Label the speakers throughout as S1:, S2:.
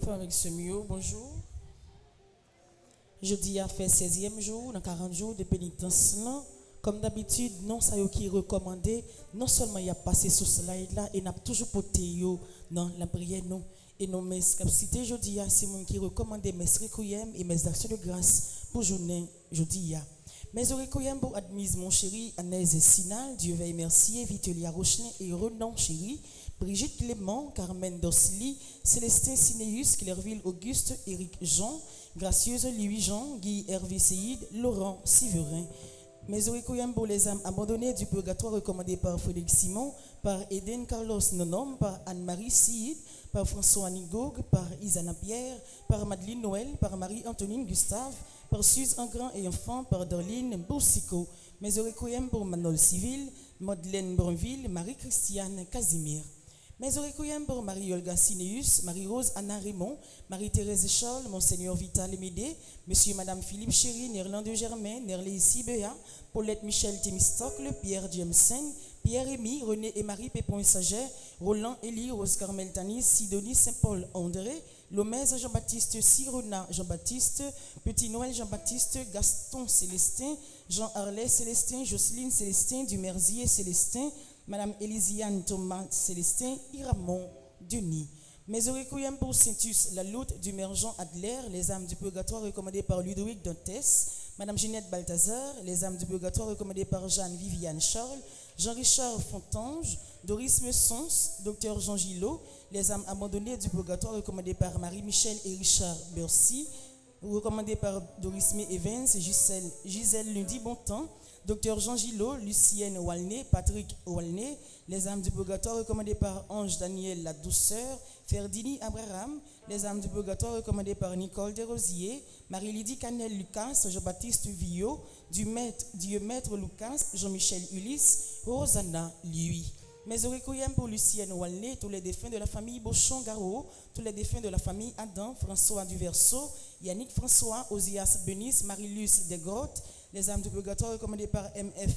S1: Frère avec ce mieux, bonjour. Jeudi a fait 16e jour, dans 40 jours de pénitence. Là. Comme d'habitude, non, ça y est qui est recommandé. Non seulement il a passé sur ce slide là, et n'a toujours porté dans la prière, non. Et nos messes capacité jeudi, c'est mon qui recommande mes requiem et mes actions de grâce pour journée jeudi. Mes requiem pour admise mon chéri Anaïs Sinal, Dieu veille merci, Vitelia Rochelet et Renan chéri. Brigitte Clément, Carmen Dorsli, Célestin Sinéus, Clairville Auguste, Éric Jean, Gracieuse Louis Jean, Guy Hervé Seyd, Laurent Siverin. Mes requiem pour les âmes abandonnées du purgatoire recommandé par Frédéric Simon, par Eden Carlos Nonom, par Anne-Marie Seyd, par François Nigog, par Isana Pierre, par Madeleine Noël, par Marie-Antonine Gustave, par Suze Engrand et enfant, par Dorline Boussico. Mes requiem pour Manol Civil, Madeleine Bronville, Marie-Christiane Casimir. Mes requiem pour Marie-Olga Sinéus, Marie-Rose Anna Raymond, Marie-Thérèse Charles, Monseigneur Vital Médé, Monsieur et Madame Philippe Chéry, Néerlandais Germain, Nerléici Béa, Paulette Michel Timistocle, Pierre Jameson, Pierre-Rémy, René et Marie Pépon Saget, Roland Élie, Rose Carmel Tanis, Sidonie Saint-Paul André, Lomez Jean-Baptiste Sirona Jean-Baptiste, Petit Noël Jean-Baptiste, Gaston Célestin, Jean Harlet Célestin, Jocelyne Célestin, Dumerzier Célestin, Madame Élisiane Thomas Célestin, Iramon Denis. Mes requiem pour Saintus Laloute, Dumergent Adler, les âmes du purgatoire recommandées par Ludovic Dantes, Madame Ginette Balthazar, les âmes du purgatoire recommandées par Jeanne-Viviane Charles, Jean-Richard Fontange, Doris Messons, Docteur Jean Gillot, les âmes abandonnées du purgatoire recommandées par Marie-Michel et Richard Bercy, recommandées par Doris May Evans, Gisèle Lundi Bontemps, Docteur Jean Gillot, Lucienne Walney, Patrick Walney, les âmes du purgatoire recommandées par Ange Daniel La Douceur, Ferdini Abraham, les âmes du purgatoire recommandées par Nicole Desrosiers, Marie-Lydie Canel Lucas, Jean-Baptiste Villot, Dieu Maître Lucas, Jean-Michel Ulysse, Rosanna Lui. Mes requiem pour Lucienne Walney, tous les défunts de la famille Beauchamp-Garot, tous les défunts de la famille Adam, François Duverseau, Yannick François, Osias Benis, Marie-Luce Desgrottes, les âmes du purgatoire recommandées par MF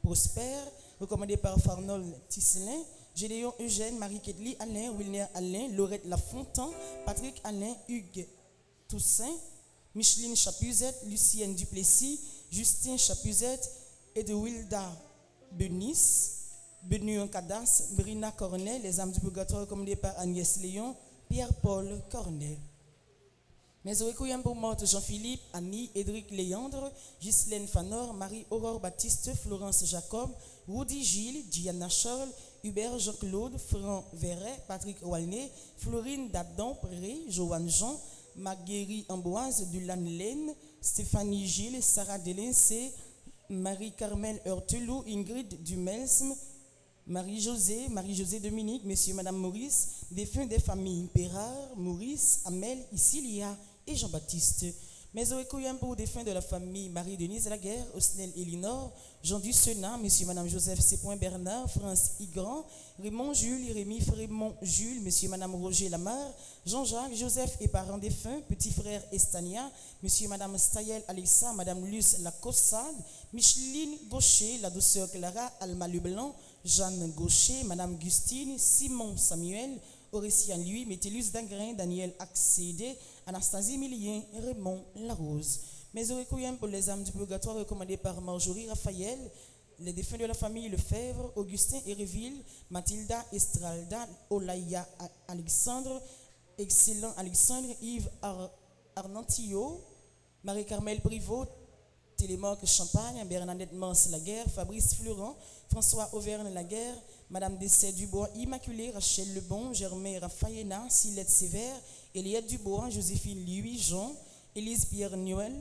S1: Prosper, recommandées par Farnol Tisselin, Gédéon Eugène, Marie-Kedli Alain, Wilner Alain, Laurette Lafontaine, Patrick Alain, Hugues Toussaint, Micheline Chapuzette, Lucienne Duplessis, Justin Chapuzette, Edwilda Benis, Benoît Cadas, Brina Cornet, les âmes du purgatoire recommandées par Agnès Léon, Pierre-Paul Cornet. Mes requiem pour morte Jean-Philippe, Annie, Édric Léandre, Ghislaine Fanor, Marie-Aurore Baptiste, Florence Jacob, Woody Gilles, Diana Charles, Hubert Jean-Claude, Franck Verret, Patrick Walney, Florine Dadon Pré, Joanne Jean, Marguerite Amboise, Dulan Laine, Stéphanie Gilles, Sarah Delincé, Marie-Carmel Heurtelou, Ingrid Dumelsme, Marie-José Dominique, Monsieur et Madame Maurice, défunts des familles Pérard, Maurice, Amel, Isilia et Jean-Baptiste. Mes requiem pour défunts de la famille Marie-Denise Laguerre, Osnel Elinor, Jean Dussenat, Monsieur et Madame Joseph C. Bernard, France Igran, Raymond Jules, Rémy Frémont Jules, Monsieur et Madame Roger Lamar, Jean-Jacques, Joseph et parents défunts, petit frère Estania, Monsieur et Madame Stayel Alexa, Madame Luce Lacossade, Micheline Gaucher, la douceur Clara, Alma Leblanc, Jeanne Gaucher, Madame Gustine, Simon Samuel, Auricien Louis, Métellus Dangrin, Daniel Accédé, Anastasie Millien, Raymond Larose. Mes requiem pour les âmes du purgatoire recommandées par Marjorie Raphaël, les défunts de la famille Lefebvre, Augustin Héréville, Mathilda Estralda, Olaya Alexandre, Excellent Alexandre, Yves Arnantillot, Marie-Carmel Privot, Télémarque Champagne, Bernadette Mance Laguerre, Fabrice Fleurant, François Auvergne Laguerre, Madame Dessay Dubois Immaculée, Rachel Lebon, Germain Raphaëna, Silette Sévère, Eliette Dubois, Joséphine Louis Jean, Élise Pierre Noël,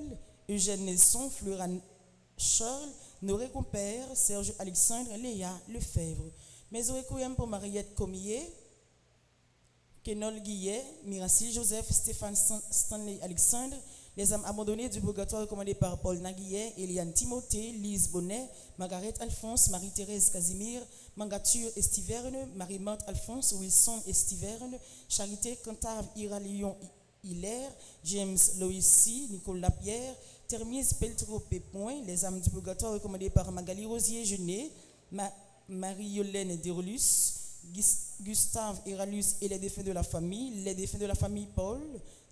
S1: Eugène Nelson, Fleuran Charles, Noré Compère, Serge Alexandre, Léa Lefebvre. Mes requiem pour Mariette Comier, Kenol Guillet, Miracile Joseph, Stéphane Stanley Alexandre, les âmes abandonnées du purgatoire recommandées par Paul Naguillet, Eliane Timothée, Lise Bonnet, Margaret Alphonse, Marie-Thérèse Casimir, Mangature Estiverne, Marie-Marthe Alphonse, Wilson Estiverne, Charité Cantave Ira Lyon Hilaire, James Loïssi, Nicolas Pierre, Thermise Peltro Pépoint, les âmes du purgatoire recommandées par Magali Rosier Genet, Marie-Yolène Derolus, Gustave Eralus et les défunts de la famille, les défunts de la famille Paul,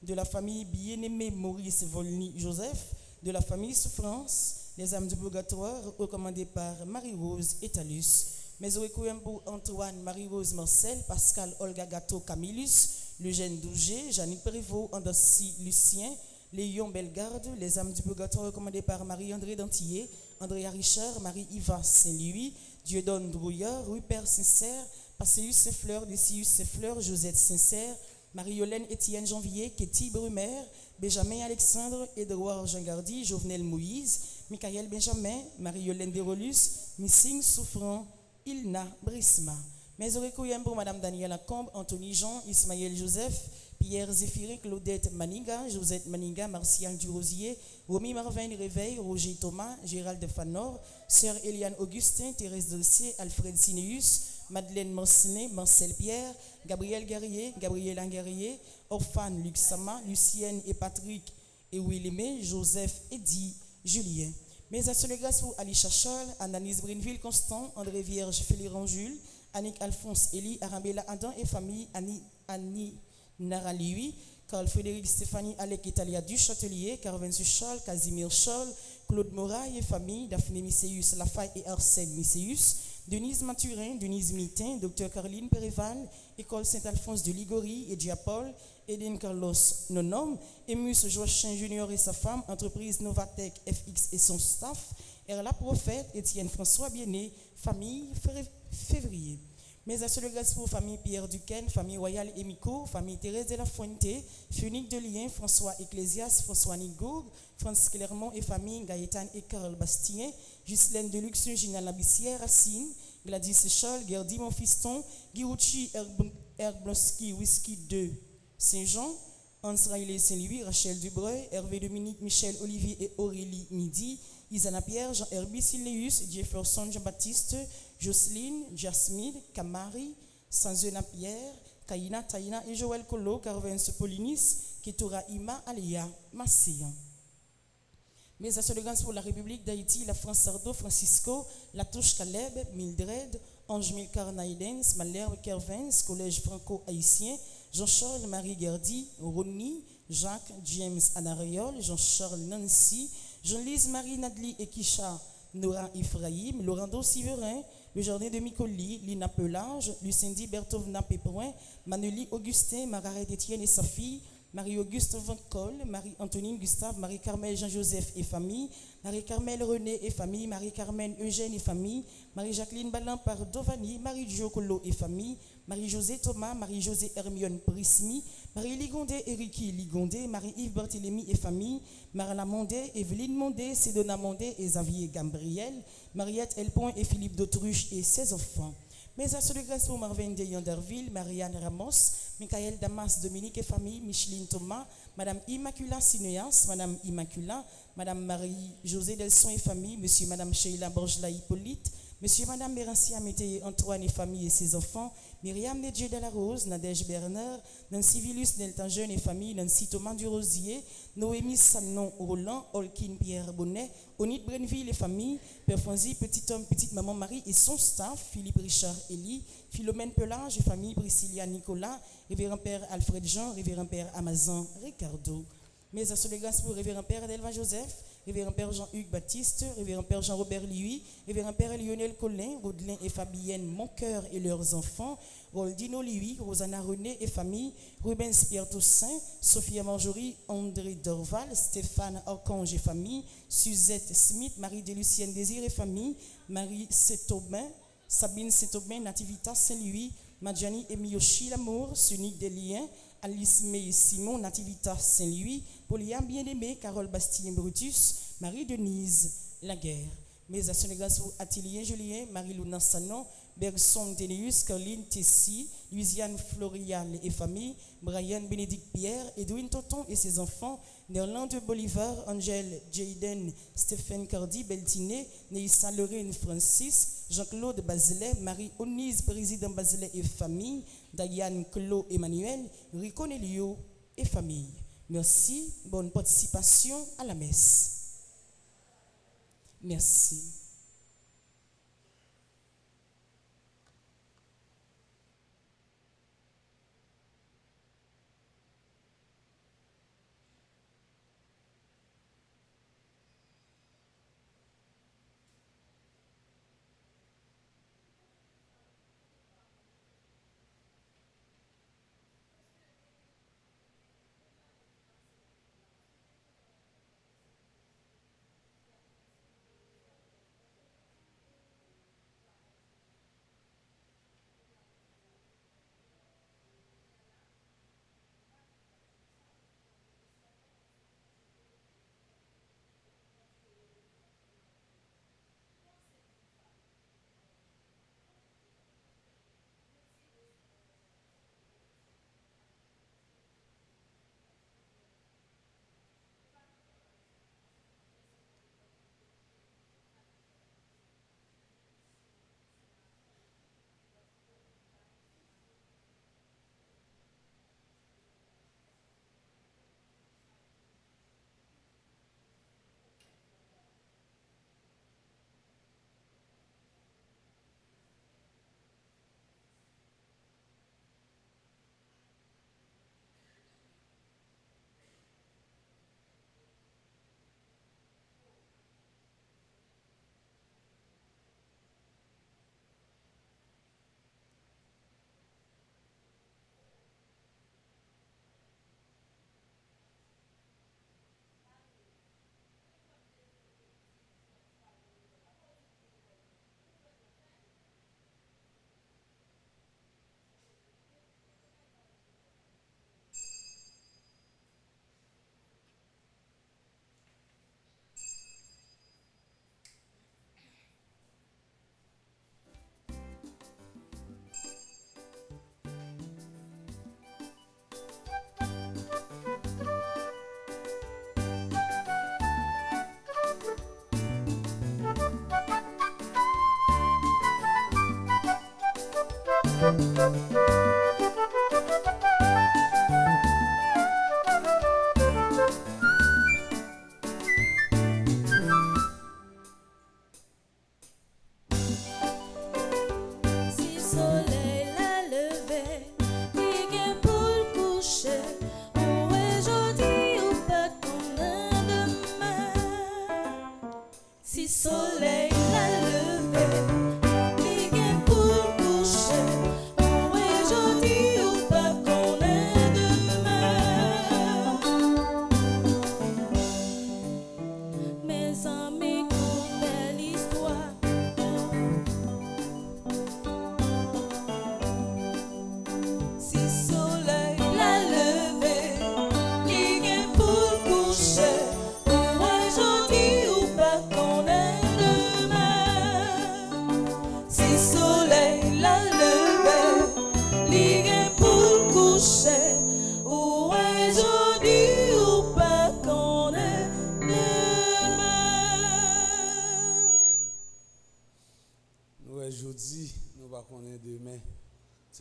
S1: de la famille bien-aimé Maurice Volny Joseph, de la famille Souffrance, les âmes du purgatoire recommandées par Marie-Rose et Talus. Mais au requiem pour Antoine, Marie-Rose Marcel, Pascal Olga Gato Camillus, Eugène Douget, Janine Prévost, Andancy Lucien, Léon Bellegarde, les âmes du purgatoire recommandées par Marie-André Dantillé, Andrea Richard, Marie-Iva Saint-Louis, Dieudonne Drouillard, Rupert Sincère, Passéus Saint-Fleur, Décius Saint-Fleur, Josette Sincère, Marie-Hélène Étienne Janvier, Ketty Brumaire, Benjamin Alexandre, Édouard Jean-Gardy, Jovenel Moïse, Michael Benjamin, Marie-Hélène Desrolus, Missing Souffrant, Ilna Brisma. Mes requiem pour Madame Daniela Combe, Anthony Jean, Ismaël Joseph, Pierre Zéphirin, Claudette Maniga, Josette Maniga, Martial Durosier, Romy Marvin Réveil, Roger Thomas, Gérald Fanor, Sœur Eliane Augustin, Thérèse Dossier, Alfred Sineus, Madeleine Marcinet, Marcel Pierre, Gabriel Guerrier, Gabriel Guerrier, Orphane Luc Sama, Lucienne et Patrick et Willemé, Joseph Eddy, Julien. Mes associés grâce pour Ali Chachal, Ananis Brinville Constant, André Vierge, Féliran Jules, Annick Alphonse Elie, Arabella Adam et famille, Annie Nara Liui, Carl Frédéric Stéphanie Alec Italia du Châtelier, Carvensu Charles, Casimir Charles, Claude Moraille et famille, Daphné Misséus Lafaille et Arsène Misséus, Denise Mathurin, Denise Mitin, Dr Caroline Péréval, École Saint-Alphonse de Ligorie et Diapol, Eden Carlos Nonom, Emus Joachim Junior et sa femme, entreprise Novatech FX et son staff, Erla Prophète, Étienne François Bienné, famille Février. Mes associés de grâce pour famille Pierre Duquesne, famille Royale Emico, famille Thérèse de la Fuente, Funique de Lien, François Ecclésias, François Nigourg, France Clermont et famille Gaëtan et Carl Bastien, Ghislaine Deluxe, Gina Labissière, Racine, Gladys Sechol, Gerdy Monfiston, Guirouchi Herblonski, Whisky 2, Saint-Jean, Hans Riley Saint-Louis, Rachel Dubreuil, Hervé Dominique, Michel Olivier et Aurélie Midi, Isana Pierre, Jean-Herbie Sileus, Jefferson Jean-Baptiste, Jocelyne, Jasmine, Kamari, Sanzena Pierre, Kaina, Taina et Joël Colo, Carvens Polinis, Ketura Ima, Aléa, Massian. Mes associés de grâce pour la République d'Haïti, la France Sardo, Francisco, La Touche Caleb, Mildred, Ange Milcar Naïdens, Malherbe Kervens, Collège Franco-Haïtien, Jean-Charles Marie Gerdy, Ronny, Jacques James Anariol, Jean-Charles Nancy, Jean-Lise Marie Nadli et Kisha, Nora Ephraim, Laurando Siverin, le jardin de Micoli, Lina Pelage, Lucindy Bertovna Péperin, Maneli Augustin, Margaret Étienne et sa fille, Marie-Auguste Vancol, Marie-Antonine Gustave, Marie-Carmel Jean-Joseph et famille, Marie-Carmel René et famille, Marie-Carmen Eugène et famille, Marie-Jacqueline Balin Pardovani, Marie-Jo Colo et famille, Marie-José Thomas, Marie-José Hermione Prismi, Marie-Ligondé Eriki Ligondé, Marie-Yves Barthélemy et famille, Marla Mondé, Evelyne Mondé, Sédona Mondé et Xavier Gambriel, Mariette Elpont et Philippe d'Autruche et ses enfants. Mes associés de grâce pour Marvin de Yanderville, Marianne Ramos, Michael Damas, Dominique et famille, Micheline Thomas, Madame Immacula Sinéas, Madame Immacula, Madame Marie-José Delson et famille, Monsieur et Madame Sheila Borgela Hippolyte, Monsieur et Madame Bérancia Mété Antoine et famille et ses enfants, Myriam Nedjé de la Rose, Nadège Bernard, Nancy Villus Delta Jeune et famille, Nancy Thomas du Rosier, Noémie Sanon Roland, Olkin Pierre Bonnet, Onit Brenville et famille, Père Fonzi, Petit Homme, Petite Maman Marie et son staff, Philippe Richard Elie, Philomène Pelage et famille, Priscilla Nicolas, Révérend Père Alfred Jean, Révérend Père Amazon Ricardo. Mes associés de grâce pour Révérend Père Delva Joseph, Révérend Père Jean-Hugues Baptiste, Révérend Père Jean-Robert Liui, Révérend Père Lionel Collin, Rodelin et Fabienne Moncoeur et leurs enfants, Roldino Liui, Rosanna René et famille, Rubens Pierre Toussaint, Sophia Marjorie, André Dorval, Stéphane Archange et famille, Suzette Smith, Marie de Lucienne Désir et famille, Marie Saint-Aubin, Sabine Saint-Aubin, Nativita Saint-Louis, Madjani et Miyoshi Lamour, Sunique des Liens, Alice May Simon, Nativita Saint-Louis, Pauliane Bien-Aimé, Carole Bastien Brutus, Marie-Denise Laguerre. Mes associés de grâce pour Attilien Julien, Marie-Luna Sanon, Bergson Ténéus, Caroline Tessie, Louisiane Florial et famille, Brian Bénédicte Pierre, Edwin Toton et ses enfants, Nerlande Bolivar, Angèle Jayden, Stéphane Cardi, Beltiné, Neissa Lorraine Francis, Jean-Claude Bazelet, Marie-Onise, président Bazelet et famille, Diane Claude Emmanuel, Rico Nelio et famille. Merci, bonne participation à la messe. Merci.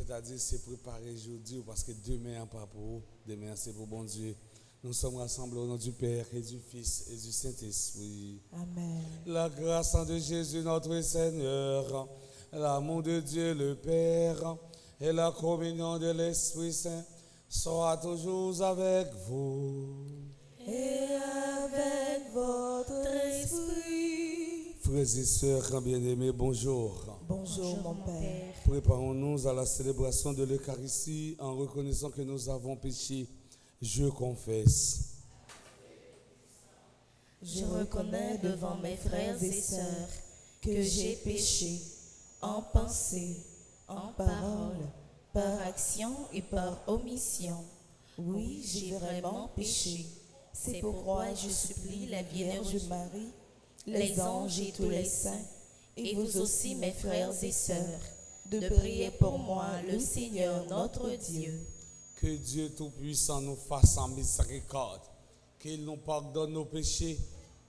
S2: C'est-à-dire, c'est préparer aujourd'hui parce que demain, pas pour vous, demain, c'est pour bon Dieu. Nous sommes rassemblés au nom du Père et du Fils et du Saint-Esprit.
S1: Amen.
S2: La grâce de Jésus notre Seigneur, l'amour de Dieu le Père et la communion de l'Esprit Saint soient toujours avec vous.
S1: Et avec votre esprit.
S2: Frères et sœurs bien-aimés, bonjour.
S1: Bonjour mon Père.
S2: Préparons-nous à la célébration de l'Eucharistie en reconnaissant que nous avons péché. Je confesse.
S3: Je reconnais devant mes frères et sœurs que j'ai péché en pensée, en parole, par action et par omission. Oui, j'ai vraiment péché. C'est pourquoi je supplie la Vierge Marie, les anges et tous les saints, et vous aussi mes frères et sœurs, de prier pour moi le Seigneur notre Dieu.
S2: Que Dieu Tout-Puissant nous fasse en miséricorde, qu'il nous pardonne nos péchés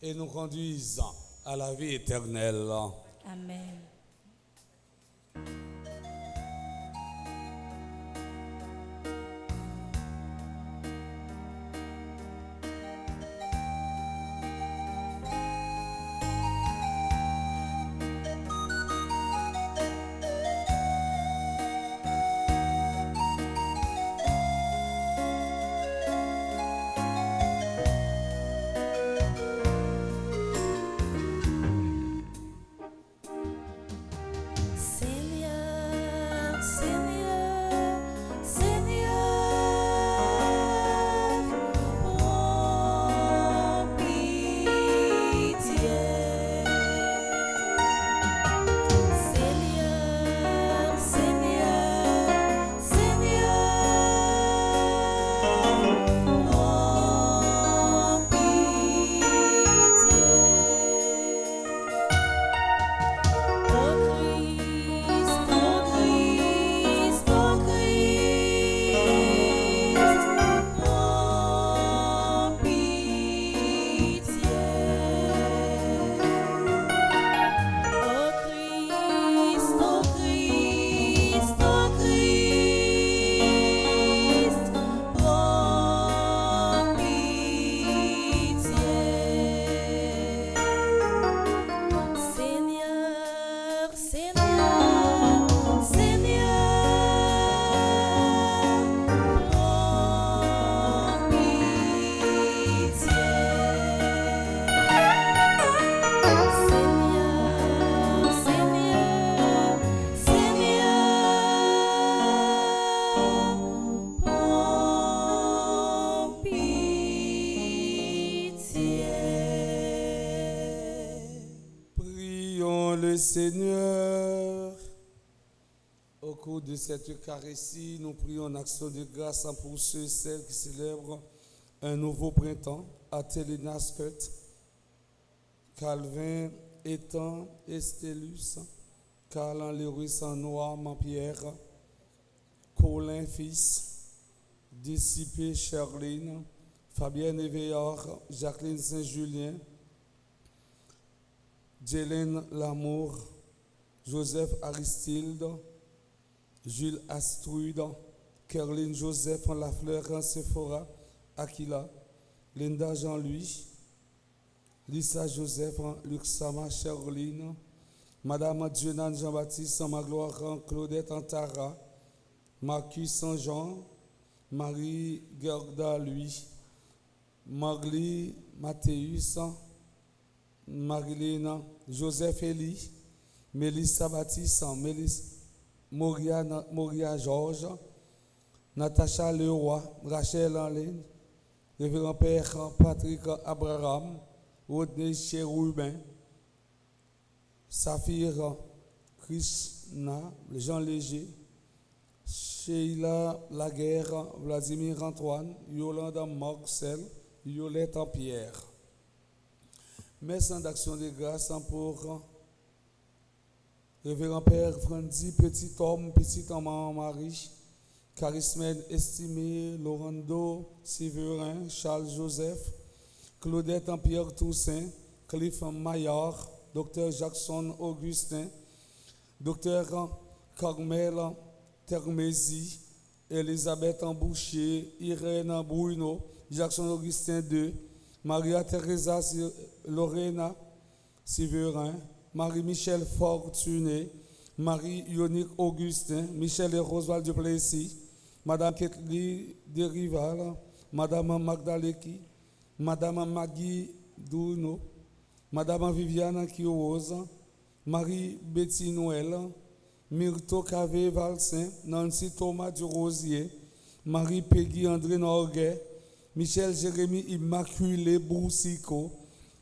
S2: et nous conduise à la vie éternelle.
S3: Amen.
S2: Le Seigneur. Au cours de cette Eucharistie, nous prions en action de grâce pour ceux et celles qui célèbrent un nouveau printemps à Télénascut, Calvin, Étang, Estelus, Carlan, Léruy, Noir, Mampierre, Colin, fils, Dissipé, Charline, Fabienne Éveillard, Jacqueline Saint-Julien, Jélène Lamour, Joseph Aristide, Jules Astrude, Kerline Joseph Lafleur, Sephora, Aquila, Linda Jean-Louis, Lisa Joseph, Luxama Charline, Madame Dionan Jean-Baptiste, Magloire Claudette Antara, Marcus Saint-Jean, Marie Gerda Louis, Marly Mathéus, Marilena, Joseph Elie, Mélissa Baptiste, Moria Georges, Natacha Leroy, Rachel Enlaine, Révérend Père Patrick Abraham, Rodney Chérubin, Saphir Krishna, Jean Léger, Sheila Laguerre, Vladimir Antoine, Yolanda Marcel, Yolette Pierre. Merci d'action de grâce pour Révérend Père Frandy, petit homme, petite maman Marie, Charismène estimé, Laurando Séverin, Charles Joseph, Claudette Pierre Toussaint, Cliff Maillard, Dr Jackson Augustin, Dr Carmel Termésie, Elisabeth Embouché, Irène Bruno, Jackson Augustin II, Maria Teresa Lorena Séverin, Marie-Michel Fortuné, Marie-Ionique Augustin, Michel et Roswald Duplessis, Madame Ketli de Rival, Madame Magdaleki, Madame Maggie Douno, Madame Viviane Kiose, Marie Betty Noël, Myrto Cavé Valsin, Nancy Thomas du Rosier, Marie Peggy André Norguet, Michel Jérémy Immaculé Boussico,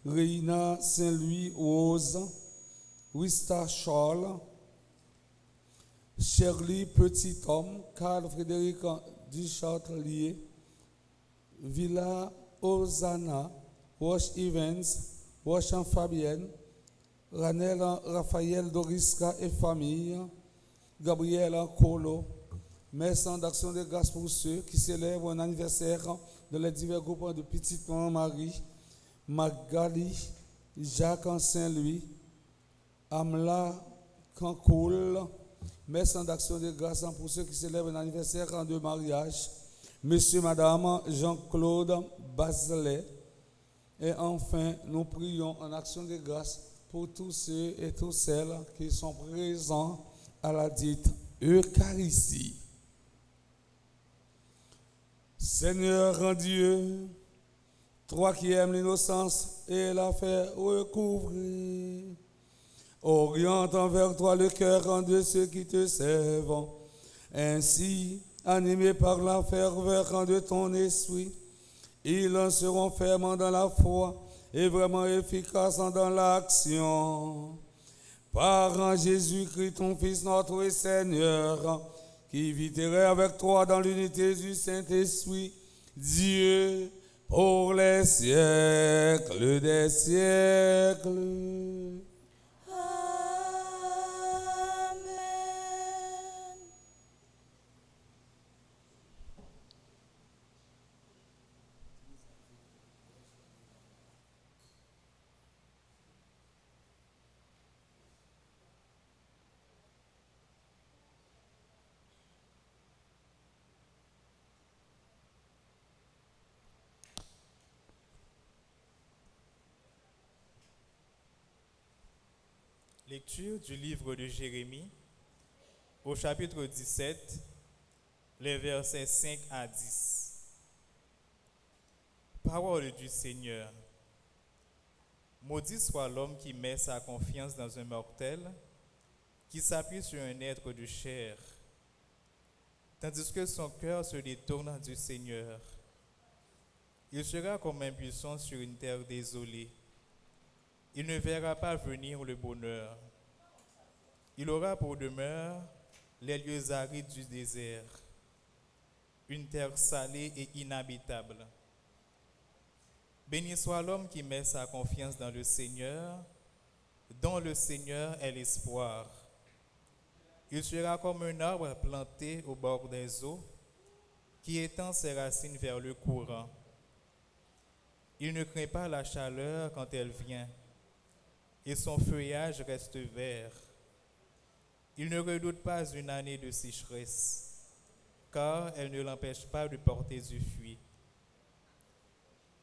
S2: Reina Saint-Louis Rose, Wista Charles, Shirley Petit-Homme, Carl Frédéric Duchartelier, Villa Ozana, Roche Evans, Roche Fabienne, Ranel Raphaël Doriska et famille, Gabriel Colo. Merci d'action de grâce pour ceux qui célèbrent un anniversaire dans les divers groupes de Petite Marie, Magali, Jacques en Saint-Louis, Amla Cancoul. Merci d'action de grâce pour ceux qui célèbrent un anniversaire de mariage, Monsieur, Madame Jean-Claude Bazelet. Et enfin, nous prions en action de grâce pour tous ceux et toutes celles qui sont présents à la dite Eucharistie. Seigneur Dieu, toi qui aimes l'innocence et la fait recouvrir, oriente envers toi le cœur de ceux qui te servent. Ainsi, animés par la ferveur de ton esprit, ils seront fermes dans la foi et vraiment efficaces dans l'action. Par Jésus-Christ, ton Fils, notre Seigneur, qui vivrait avec toi dans l'unité du Saint-Esprit, Dieu, pour les siècles des siècles.
S4: Lecture du livre de Jérémie, au chapitre 17, les versets 5 à 10. Parole du Seigneur. Maudit soit l'homme qui met sa confiance dans un mortel, qui s'appuie sur un être de chair, tandis que son cœur se détourne du Seigneur. Il sera comme un buisson sur une terre désolée. Il ne verra pas venir le bonheur. Il aura pour demeure les lieux arides du désert, une terre salée et inhabitable. Béni soit l'homme qui met sa confiance dans le Seigneur, dont le Seigneur est l'espoir. Il sera comme un arbre planté au bord des eaux, qui étend ses racines vers le courant. Il ne craint pas la chaleur quand elle vient, et son feuillage reste vert. Il ne redoute pas une année de sécheresse, car elle ne l'empêche pas de porter du fruit.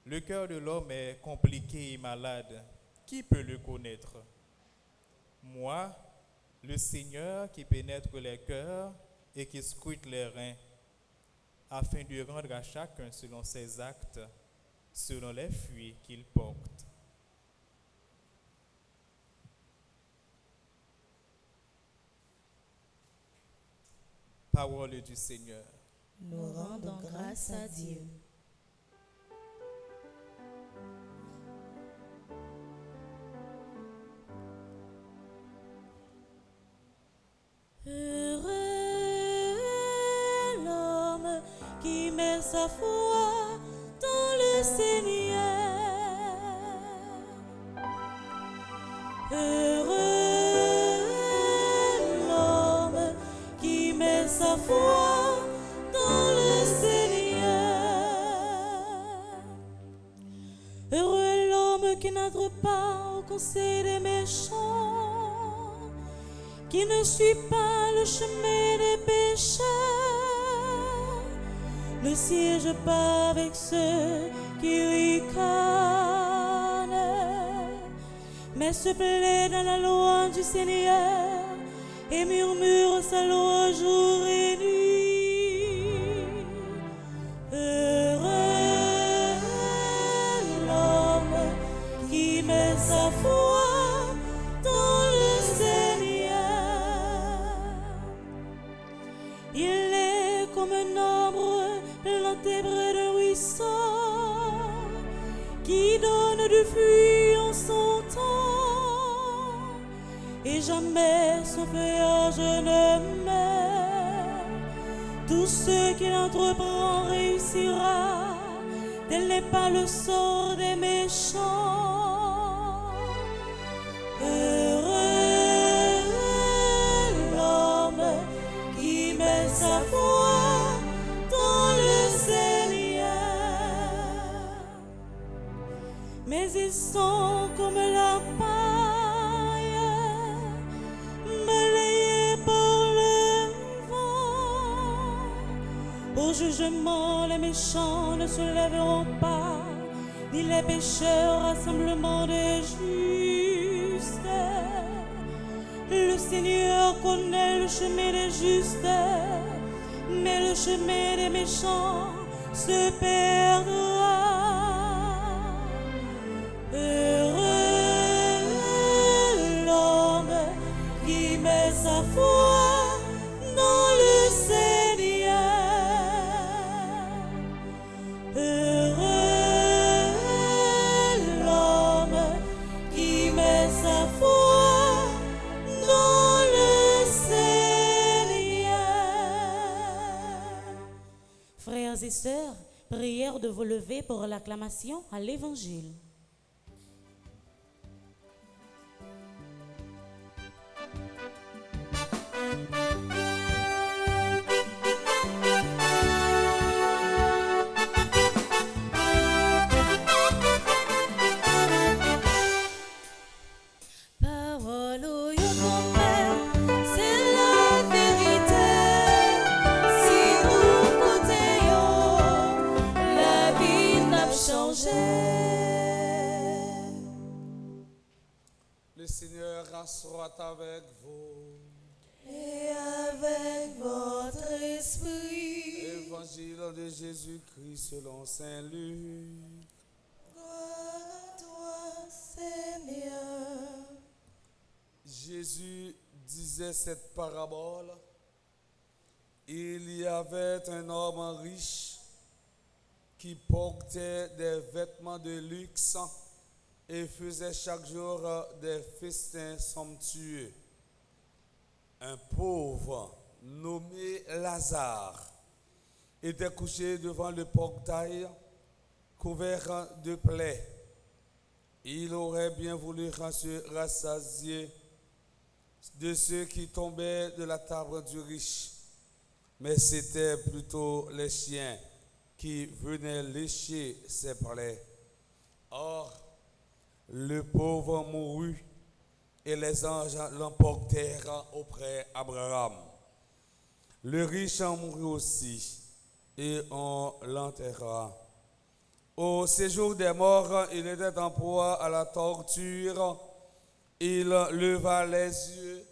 S4: Le cœur de l'homme est compliqué et malade. Qui peut le connaître? Moi, le Seigneur qui pénètre les cœurs et qui scrute les reins, afin de rendre à chacun selon ses actes, selon les fruits qu'il porte. Parole du Seigneur.
S3: Nous rendons grâce à Dieu.
S5: Heureux l'homme qui met sa foi dans le Seigneur. Heureux l'homme qui met sa foi dans le Seigneur. Heureux l'homme qui n'entre pas au conseil des méchants, qui ne suit pas le chemin des pécheurs, ne siège pas avec ceux qui ricanent, mais se plaît dans la loi du Seigneur et murmure sa loi jour et nuit. Heureux l'homme qui met sa foi dans le Seigneur. Il est comme un arbre planté près d'un ruisseau qui donne du fruit en son temps et jamais son feuillage ne meurt. Tout ce qu'il entreprend réussira, tel n'est pas le sort des méchants. Heureux l'homme qui met sa foi dans le Seigneur. Mais ils sont comme la paille, balayés par le vent. Au jugement, les méchants ne se lèveront pas, ni les pécheurs, rassemblement des justes. Le Seigneur connaît le chemin des justes, mais le chemin des méchants se perdra. Heureux l'homme qui met sa foi dans le Seigneur. Heureux l'homme qui met sa foi dans le Seigneur. Frères et sœurs, prière de vous lever pour l'acclamation à l'Évangile.
S3: Parole au grand-père, c'est la vérité. Si nous côtoyons, la vie n'a changé.
S2: Le Seigneur soit avec vous.
S3: Et avec votre esprit,
S2: Évangile de Jésus-Christ selon Saint Luc.
S3: gloire à toi, Seigneur.
S2: Jésus disait cette parabole. Il y avait un homme riche qui portait des vêtements de luxe et faisait chaque jour des festins somptueux. Un pauvre nommé Lazare était couché devant le portail, couvert de plaies. Il aurait bien voulu se rassasier de ceux qui tombaient de la table du riche, mais c'étaient plutôt les chiens qui venaient lécher ses plaies. Or, le pauvre mourut et les anges l'emportèrent auprès d'Abraham. Le riche en mourut aussi et on l'enterra. Au séjour des morts, il était en proie à la torture. Il leva les yeux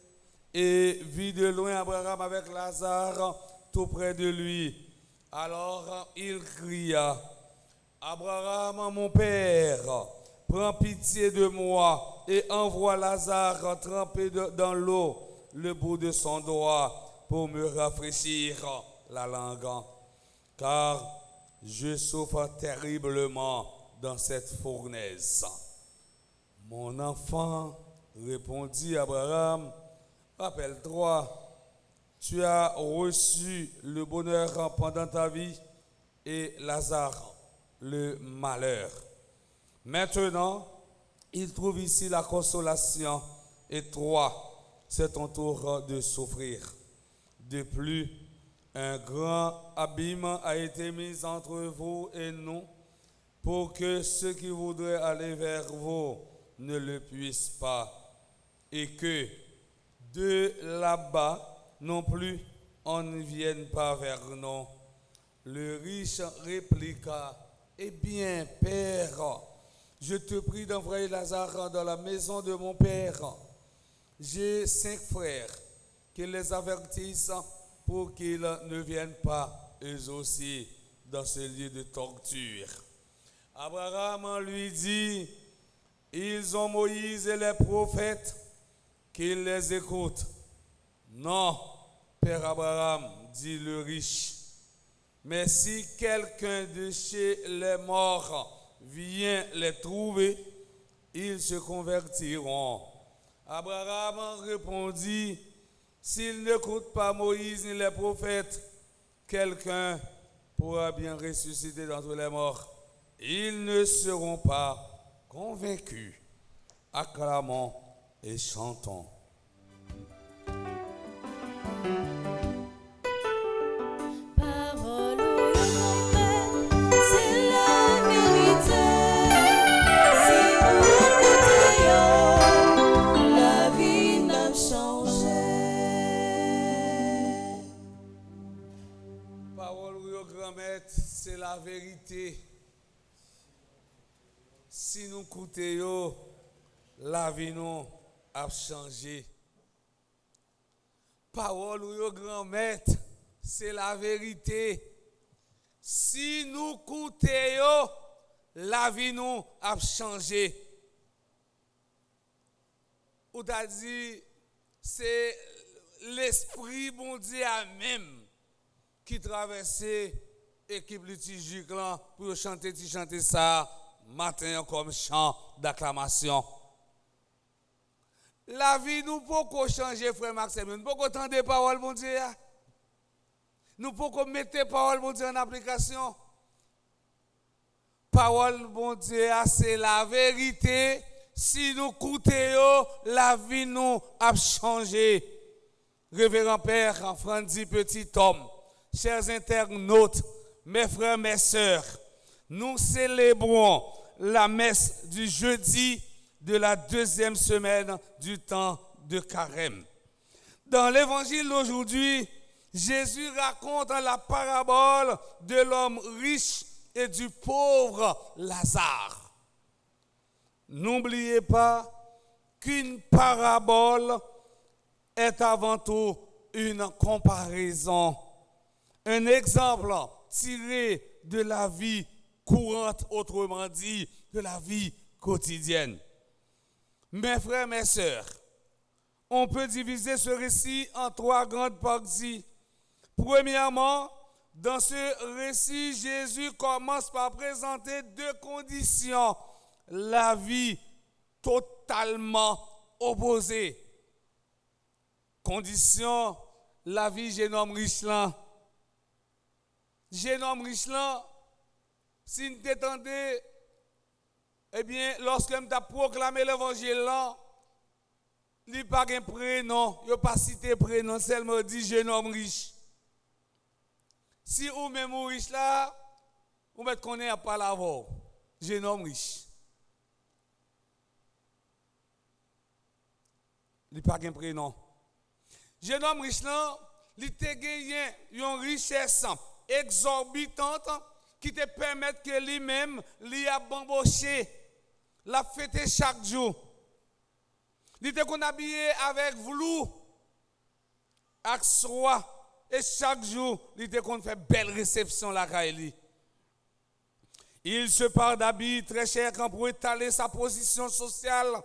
S2: et vit de loin Abraham avec Lazare tout près de lui. Alors il cria, « Abraham, mon père, prends pitié de moi et envoie Lazare trempé dans l'eau le bout de son doigt pour me rafraîchir la langue, car je souffre terriblement dans cette fournaise. » Mon enfant, répondit Abraham, rappelle-toi, tu as reçu le bonheur pendant ta vie et Lazare le malheur. Maintenant, il trouve ici la consolation et toi, c'est ton tour de souffrir. De plus, un grand abîme a été mis entre vous et nous pour que ceux qui voudraient aller vers vous ne le puissent pas et que de là-bas non plus on ne vienne pas vers nous. Le riche répliqua, eh bien, Père, je te prie d'envoyer Lazare dans la maison de mon père. J'ai 5 frères, qu'ils les avertissent pour qu'ils ne viennent pas eux aussi dans ce lieu de torture. Abraham lui dit, ils ont Moïse et les prophètes, qu'ils les écoutent. Non, Père Abraham, dit le riche, mais si quelqu'un de chez les morts vient les trouver, ils se convertiront. Abraham répondit, s'ils n'écoutent pas Moïse ni les prophètes, quelqu'un pourra bien ressusciter d'entre les morts. Ils ne seront pas convaincus. Acclamons et chantons.
S3: Parole au grand-père, c'est la vérité. Si vous écoutez, la vie n'a changé.
S2: Parole au grand-maître, c'est la vérité. Si nous écoutons, la vie nous a changé. Parole au grand-maître, c'est la vérité. Si nous écoutons, la vie nous a changé. Ou t'as dit, c'est l'esprit bon Dieu même qui traversait l'équipe liturgique là pour chanter ça matin comme chant d'acclamation. La vie nous peut changer, frère Maxime. Nous pouvons entendre des paroles, mon Dieu. Nous pouvons mettre les paroles, mon Dieu, en application. Parole, mon Dieu, c'est la vérité. Si nous écoutons, la vie nous a changé. Révérend Père, Frandy Petit Homme, chers internautes, mes frères, mes sœurs, nous célébrons la messe du jeudi de la 2e semaine du temps de Carême. Dans l'évangile d'aujourd'hui, Jésus raconte la parabole de l'homme riche et du pauvre Lazare. N'oubliez pas qu'une parabole est avant tout une comparaison, un exemple tiré de la vie courante, autrement dit, de la vie quotidienne. Mes frères, mes sœurs, on peut diviser ce récit en 3 grandes parties. Premièrement, dans ce récit, Jésus commence par présenter 2 conditions. La vie totalement opposée. Condition, la vie jeune homme riche là. Jeune homme riche là, si nous t'étendez, eh bien, lorsque nous avons proclamé l'évangile là, il n'y a pas de prénom, il n'y a pas cité prénom, seulement dit jeune homme riche. Si vous même ou riche là, vous mettez qu'on est à pas l'avoir, jeune homme riche. Il n'y a pas de prénom. Jeune homme riche là, il a gagné une richesse exorbitante qui te permet que lui-même, lui a bamboché, la fêter chaque jour. Il était qu'on habillé avec velours, avec soie, et chaque jour, il était qu'on fait belle réception la Kaili. Il se part d'habits très chers pour étaler sa position sociale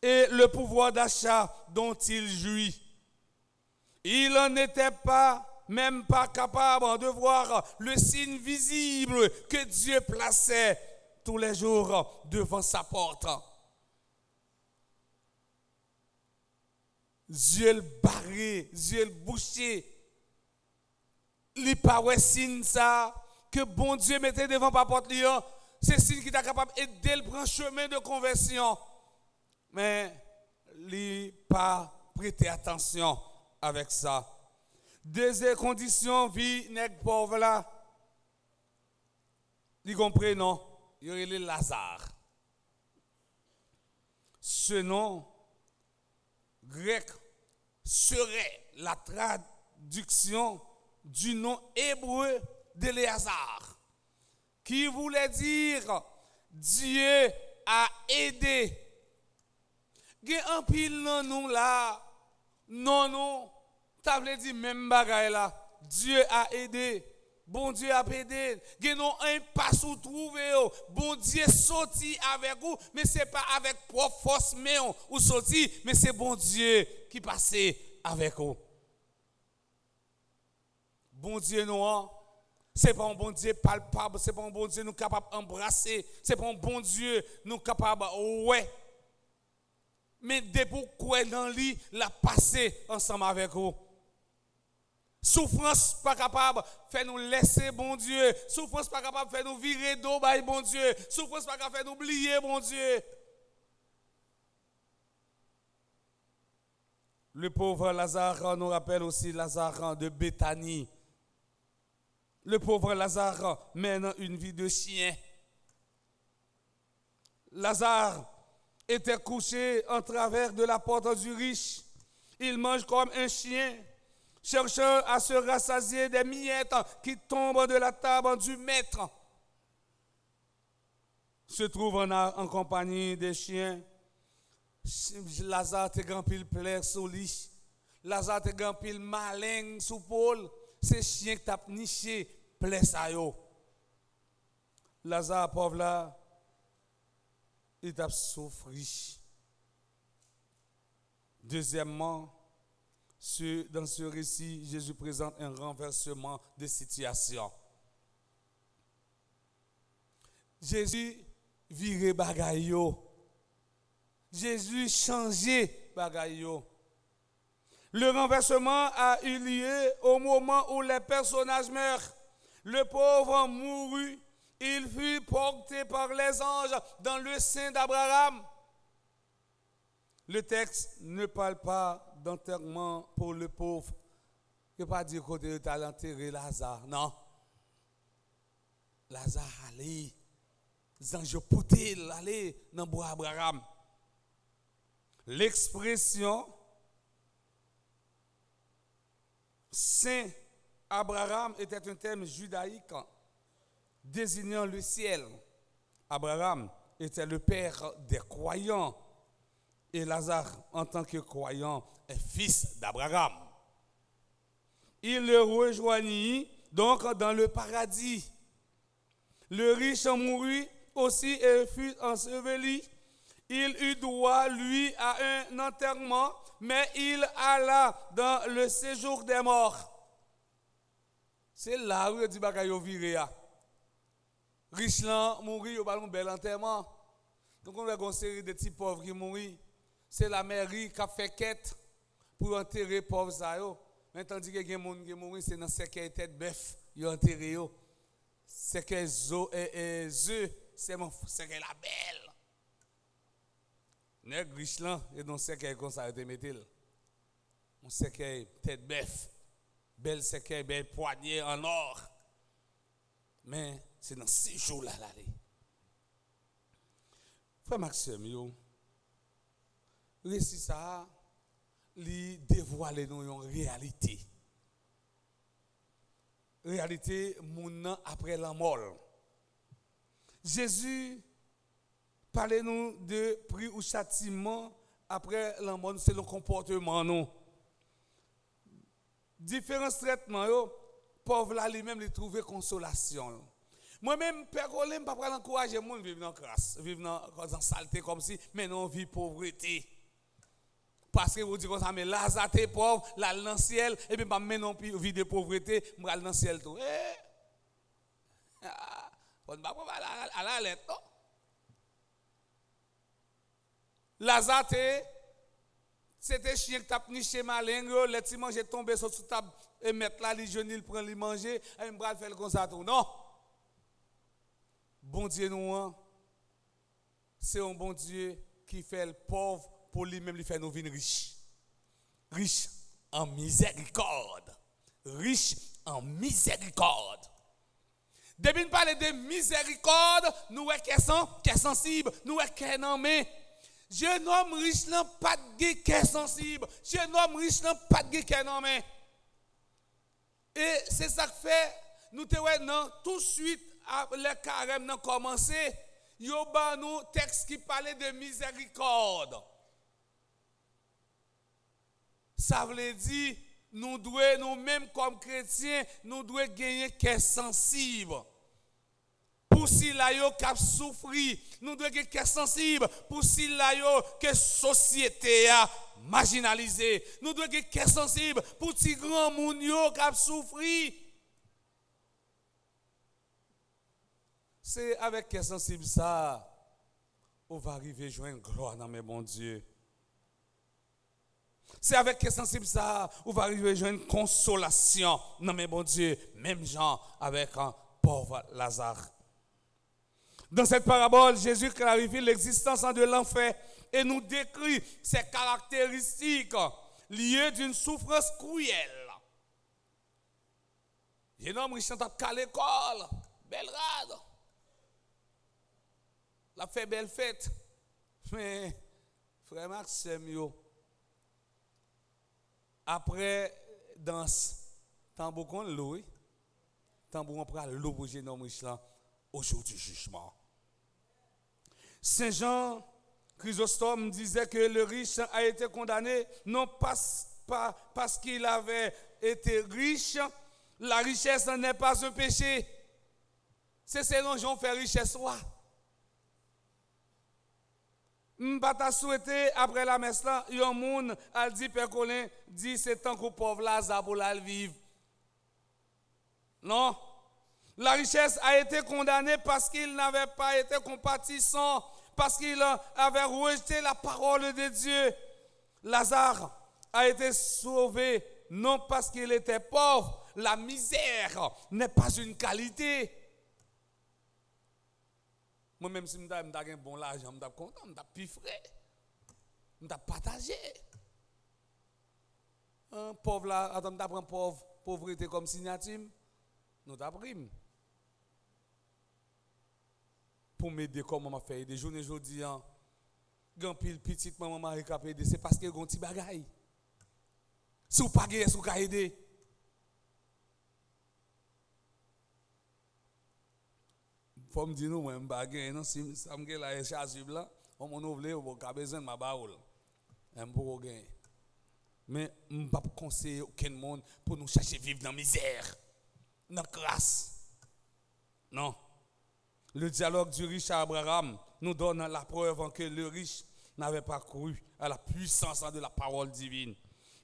S2: et le pouvoir d'achat dont il jouit. Il n'en était même pas capable de voir le signe visible que Dieu plaçait tous les jours devant sa porte. Yeux barré, yeux bouché. Il paraît signe ça que bon Dieu mettait devant la porte. C'est signe qui est capable d'aider le prendre chemin de conversion. Mais il n'a pas prêté attention avec ça. Deuxième condition, vie nègre pauvre là. Vous comprenez, non? Il y aurait le Lazare. Ce nom grec serait la traduction du nom hébreu d'Éléazar, qui voulait dire Dieu a aidé. Il y a un pile nan nous là, non, ça veut dire même bagaille là. Dieu a aidé. Bon Dieu a aidé. Il y a un pas où trouver. Bon Dieu sorti avec vous, mais ce n'est pas avec propre force mais ou sorti, mais c'est bon Dieu qui passait avec vous. Bon Dieu non, c'est pas un bon Dieu palpable, c'est pas un bon Dieu nous capable d'embrasser, c'est pas un bon Dieu nous capable ouais. Mais depuis quoi dans lui la passer ensemble avec vous. Souffrance pas capable faire nous laisser bon Dieu. Souffrance pas capable faire nous virer d'eau by bon Dieu. Souffrance pas capable faire nous oublier bon Dieu. Le pauvre Lazare nous rappelle aussi Lazare de Béthanie. Le pauvre Lazare mène une vie de chien. Lazare était couché en travers de la porte du riche. Il mange comme un chien, cherchant à se rassasier des miettes qui tombent de la table du maître. Se trouve en compagnie des chiens. Lazare te grand pile plaire sous lit. Lazare te grand pile malin sous Paul. C'est chien qui t'a niché plaire ça yo. Lazare pauvre là, il t'a souffert. Deuxièmement, dans ce récit, Jésus présente un renversement de situation. Jésus virait bagay yo. Jésus changeait bagay yo. Le renversement a eu lieu au moment où les personnages meurent. Le pauvre mourut. Il fut porté par les anges dans le sein d'Abraham. Le texte ne parle pas d'enterrement pour le pauvre. Il ne veut pas dire qu'on a enterré Lazare. Non. Lazare allait. Les anges poutés allait dans le bois Abraham. L'expression Saint Abraham était un terme judaïque désignant le ciel. Abraham était le père des croyants et Lazare, en tant que croyant, est fils d'Abraham. Il le rejoignit donc dans le paradis. Le riche mourut aussi et fut enseveli. Il eut droit, lui, à un enterrement, mais il alla dans le séjour des morts. C'est là où il dit que vous virez. Riche là, mourir, il y a un bel enterrement. Donc on a une série de petits pauvres qui mourent. C'est la mairie qui a fait quête pour enterrer les pauvres. Mais tandis que les gens qui mourent, c'est dans ce qui est tête bœuf, ils ont enterré. C'est que les œufs, c'est la belle. Les riches là, et dans ce qui est comme ça, ils mettent. On sait qu'il y a tête bœuf, belle séquelle, belle poignée en or. Mais c'est dans 6 jours là. Frère Maxime, récit ça, lui dévoile nous une réalité. Réalité, mon après la mort. Jésus parle nous de prix ou châtiment après la mort, c'est le comportement nous. Différents traitements, pauvre là lui-même lui trouver consolation. Moi-même, Père Colin, je ne peux pas encourager les gens à vivre dans la grâce, vivre dans la saleté comme si, mais non, vivre pauvreté. Parce que vous dites comme ça, mais Lazare est pauvre, là, dans le ciel, et puis, mais non, vie de pauvreté, je vais dans le ciel tout. On ne va pas à la lettre, non? Lazare, c'était chien qui t'a niché malin, le petit manger tombé sur la table, et mettre là, les jeunes, il prend, les manger, et il va faire comme ça tout. Non! Bon Dieu, nous, c'est un bon Dieu qui fait le pauvre pour lui-même, lui faire nous vivre riches. Riches en miséricorde. Riches en miséricorde. Depuis nous parler de miséricorde, nous sommes sensibles, nous sommes nommés. jeune homme riche n'a pas de cœur sensible. Jeune homme riche n'a pas de cœur non mais. Et c'est ça que fait nous te ouais non tout de suite le carême n'a commencé. Yo ba nous texte qui parlait de miséricorde. Ça veut dire nous devons nous-mêmes comme chrétiens, nous devons gagner cœur sensible. Pour si la yo cap souffrir, nous devons gagner cœur sensible. Pour si la yo que société a marginalisé, nous devons gagner cœur sensible. Pour si grand moun yo cap souffrir. C'est avec cœur sensible ça, on va arriver à joindre gloire dans mes bons Dieu. C'est avec cœur sensible ça, on va arriver à joindre consolation dans mes bons Dieu. Même gens avec un pauvre Lazare. Dans cette parabole, Jésus clarifie l'existence de l'enfer et nous décrit ses caractéristiques liées d'une souffrance cruelle. Jeune homme riche à l'école, belle rade. La fait belle fête. Mais, frère Maxime, après danse, tambour qu'on l'eau, tambour on prend l'eau pour jeune homme riche là, au jour du jugement. Saint Jean Chrysostome disait que le riche a été condamné non pas parce qu'il avait été riche, la richesse n'est pas un péché. C'est selon Jean fait richesse soi. M'pata souhaité après la messe là, yon moun a dit Père Colin dit c'est tant que pauvre Lazare pour la vivre. Non. La richesse a été condamnée parce qu'il n'avait pas été compatissant, parce qu'il avait rejeté la parole de Dieu. Lazare a été sauvé non parce qu'il était pauvre. La misère n'est pas une qualité. Moi-même, si je suis un bon l'argent, je suis content, je suis plus frais, je suis partagé. Un pauvre là, attends, je prends pauvreté comme signature, nous t'apprenons. Pour m'aider, comment m'a fait des journées aujourd'hui, grand pile petite maman m'a aider, c'est parce que gon petit bagaille. Si vous pas gagner, si vous pas aider. Faut me dire nous moi m'bagay non si ça me la charge là on m'en ouvre au pas besoin de ma baoule un pour gagner mais m'pas conseiller aucun monde pour nous chercher vivre dans misère dans grâce non le dialogue du riche à Abraham nous donne la preuve que le riche n'avait pas cru à la puissance de la parole divine.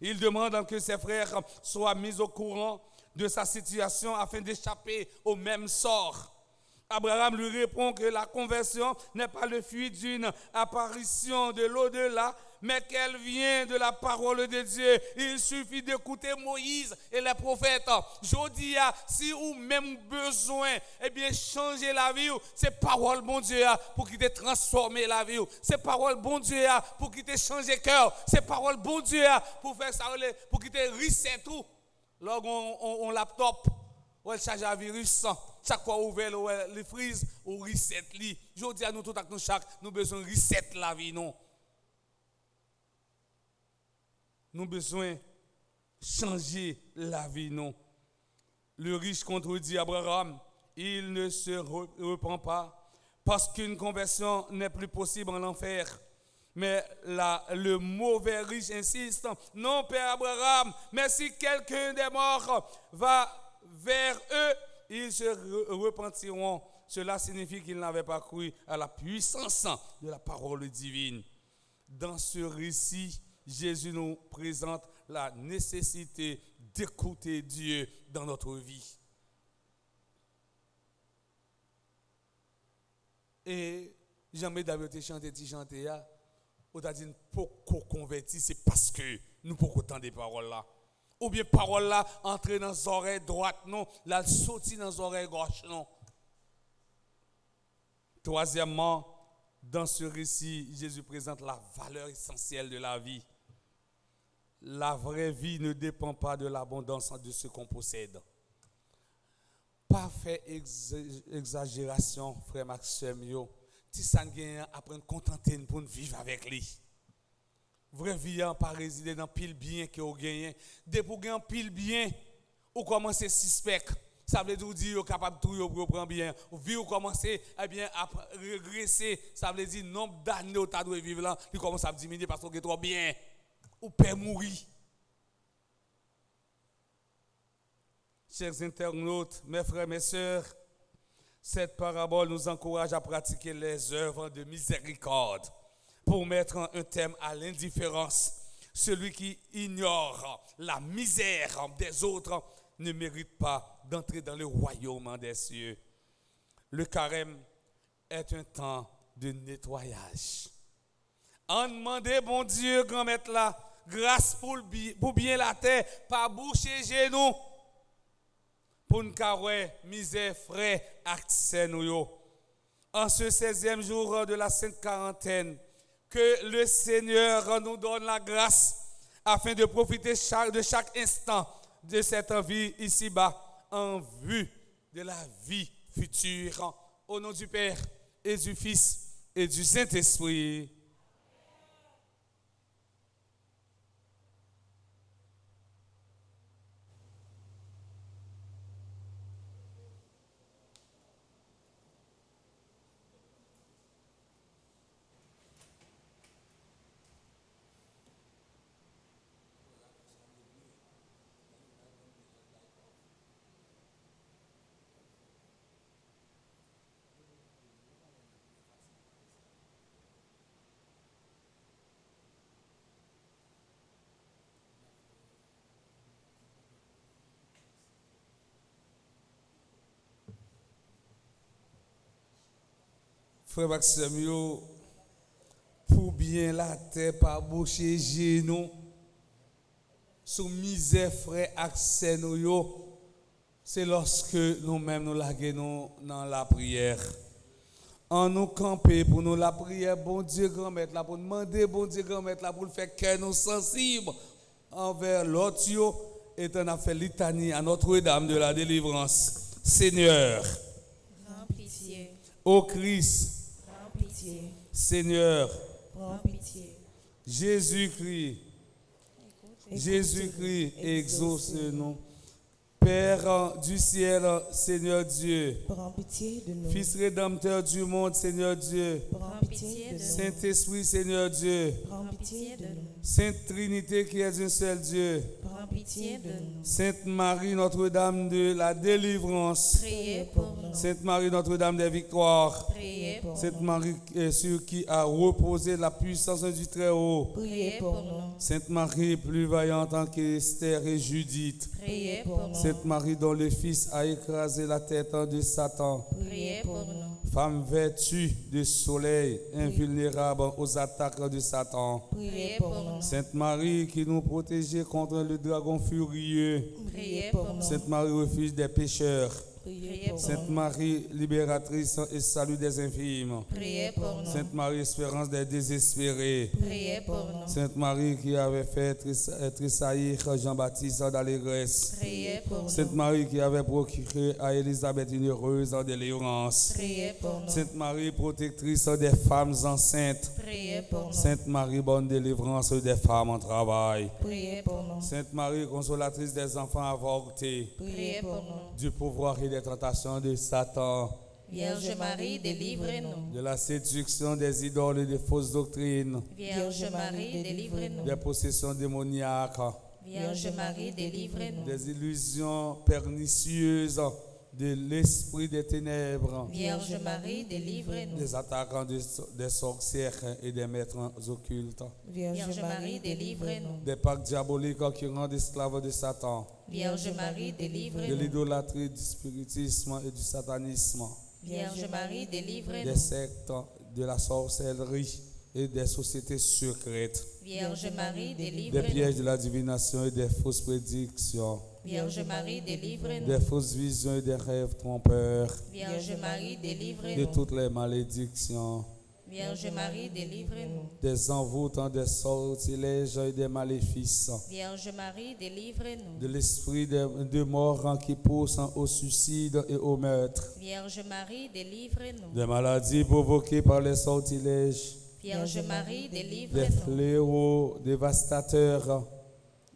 S2: Il demande que ses frères soient mis au courant de sa situation afin d'échapper au même sort. Abraham lui répond que la conversion n'est pas le fruit d'une apparition de l'au-delà, mais qu'elle vient de la parole de Dieu. Il suffit d'écouter Moïse et les prophètes. Je dis, si vous même besoin, eh bien, changer la vie, c'est parole bon Dieu pour qu'il te transforme la vie. C'est parole bon Dieu pour qu'il te change le cœur. C'est parole bon Dieu pour faire ça, pour qu'il te reset tout. Lorsqu'on on laptop, on charge un virus. Chaque fois ouvert les frises, on reset li. Je dis à nous tout à nous chaque, nous besoin reset la vie non. Nous besoin changer la vie non. Le riche contredit Abraham, il ne se repent pas parce qu'une conversion n'est plus possible en enfer. Mais le mauvais riche insiste, non Père Abraham, mais si quelqu'un des morts va vers eux, ils se repentiront. Cela signifie qu'ils n'avaient pas cru à la puissance de la parole divine. Dans ce récit, Jésus nous présente la nécessité d'écouter Dieu dans notre vie. Et jamais d'avoir chanté, on a dit pourquoi converti, c'est parce que nous pouvons entendre des paroles là. Ou bien parole là entrer dans les oreilles droites non, la sortir dans les oreilles gauches non. Troisièmement, dans ce récit, Jésus présente la valeur essentielle de la vie. La vraie vie ne dépend pas de l'abondance de ce qu'on possède. Pas fait exagération, frère Maxime, si ça gagne apprendre contenter pour vivre avec lui. Vraie vie n'a pas résidé dans pile bien que vous gagnez. Dès pour gagner pile bien, vous commencez suspect. Ça veut dire que vous êtes capable de tout reprendre bien. Vous commencez à régresser. Ça veut dire nombre d'années que vous avez vivre là, vous commencez à diminuer parce que vous êtes trop bien. Vous pouvez mourir. Chers internautes, mes frères, mes sœurs, cette parabole nous encourage à pratiquer les œuvres de miséricorde pour mettre un terme à l'indifférence. Celui qui ignore la misère des autres ne mérite pas d'entrer dans le royaume des cieux. Le carême est un temps de nettoyage. En demandant, bon Dieu, grand maître là, grâce pour bien la terre, pas boucher genoux, pour nous carrer misère, frais, accès nous. En ce 16e jour de la Sainte Quarantaine, que le Seigneur nous donne la grâce afin de profiter de chaque instant de cette vie ici-bas en vue de la vie future. Au nom du Père et du Fils et du Saint-Esprit. Frère Maxime, pour bien la terre, pas boucher genoux, sous misère, frère, accès nous, c'est lorsque nous-mêmes nous laguons dans la prière. En nous camper pour nous la prière, bon Dieu grand maître là, pour demander bon Dieu grand maître là, pour le faire cœur nous sensibles envers l'autre, et on a fait litanie à Notre-Dame de la délivrance. Seigneur,
S3: Prends pitié.
S2: ô Christ,
S3: Prends pitié.
S2: Seigneur,
S3: Prends pitié.
S2: Jésus-Christ, Jésus-Christ, exauce-nous. Père du ciel, Seigneur Dieu,
S6: Prends pitié de nous.
S2: Fils rédempteur du monde, Seigneur Dieu,
S6: Prends pitié de nous.
S2: Saint-Esprit, Seigneur Dieu,
S6: Prends pitié de nous.
S2: Sainte Trinité qui est un seul Dieu,
S3: Prends pitié de nous.
S2: Sainte Marie, Notre-Dame de la délivrance,
S3: Priez pour nous.
S2: Sainte Marie, Notre-Dame des victoires,
S3: Priez pour
S2: Sainte Marie sur qui a reposé la puissance du Très-Haut,
S3: Priez pour nous.
S2: Sainte Marie, plus vaillante qu'Esther et Judith,
S3: Priez pour nous.
S2: Sainte Marie dont le Fils a écrasé la tête de Satan,
S3: Priez pour nous.
S2: femme vertue de soleil, invulnérable aux attaques de Satan.
S3: Priez pour nous.
S2: Sainte Marie qui nous protégeait contre le dragon furieux.
S3: Priez pour nous.
S2: Sainte Marie, refuge des pécheurs.
S3: Priez pour
S2: Sainte
S3: nous.
S2: Marie, libératrice et salut des infimes.
S3: Priez pour nous.
S2: Sainte Marie, espérance des désespérés.
S3: Priez pour nous.
S2: Sainte Marie qui avait fait tressaillir Jean-Baptiste d'allégresse.
S3: Priez pour nous.
S2: Sainte Marie qui avait procuré à Élisabeth une heureuse délivrance.
S3: Priez pour nous.
S2: Sainte Marie, protectrice des femmes enceintes.
S3: Priez pour nous.
S2: Sainte Marie, bonne délivrance des femmes en travail.
S3: Priez pour nous.
S2: Sainte Marie, consolatrice des enfants avortés,
S3: Priez pour nous.
S2: du pouvoir et des tentations de Satan,
S3: Vierge Marie, délivrez-nous.
S2: de la séduction des idoles et des fausses doctrines,
S3: Vierge Marie, délivrez-nous.
S2: des possessions démoniaques,
S3: Vierge Marie, délivrez-nous.
S2: des illusions pernicieuses de l'esprit des ténèbres,
S3: Vierge Marie, délivrez-nous.
S2: des attaquants des sorcières et des maîtres occultes,
S3: Vierge Marie, délivrez-nous.
S2: des pactes diaboliques qui rendent esclaves de Satan,
S3: Vierge Marie,
S2: de
S3: délivrez-nous.
S2: l'idolâtrie, du spiritisme et du satanisme,
S3: Vierge Marie,
S2: des
S3: délivrez-nous.
S2: sectes, de la sorcellerie et des sociétés secrètes,
S3: Vierge Marie,
S2: des
S3: délivrez-nous.
S2: pièges de la divination et des fausses prédictions,
S3: Vierge Marie, délivrez-nous.
S2: des fausses visions et des rêves trompeurs,
S3: Vierge Marie,
S2: de
S3: délivrez-nous.
S2: toutes les malédictions,
S3: Vierge Marie, délivre-nous.
S2: des envoûtants, des sortilèges et des maléfices,
S3: Vierge Marie, délivre-nous.
S2: de l'esprit de mort qui pousse au suicide et au meurtre,
S3: Vierge Marie, délivre-nous.
S2: des maladies provoquées par les sortilèges,
S3: Vierge Marie,
S2: des
S3: délivre-nous.
S2: fléaux dévastateurs,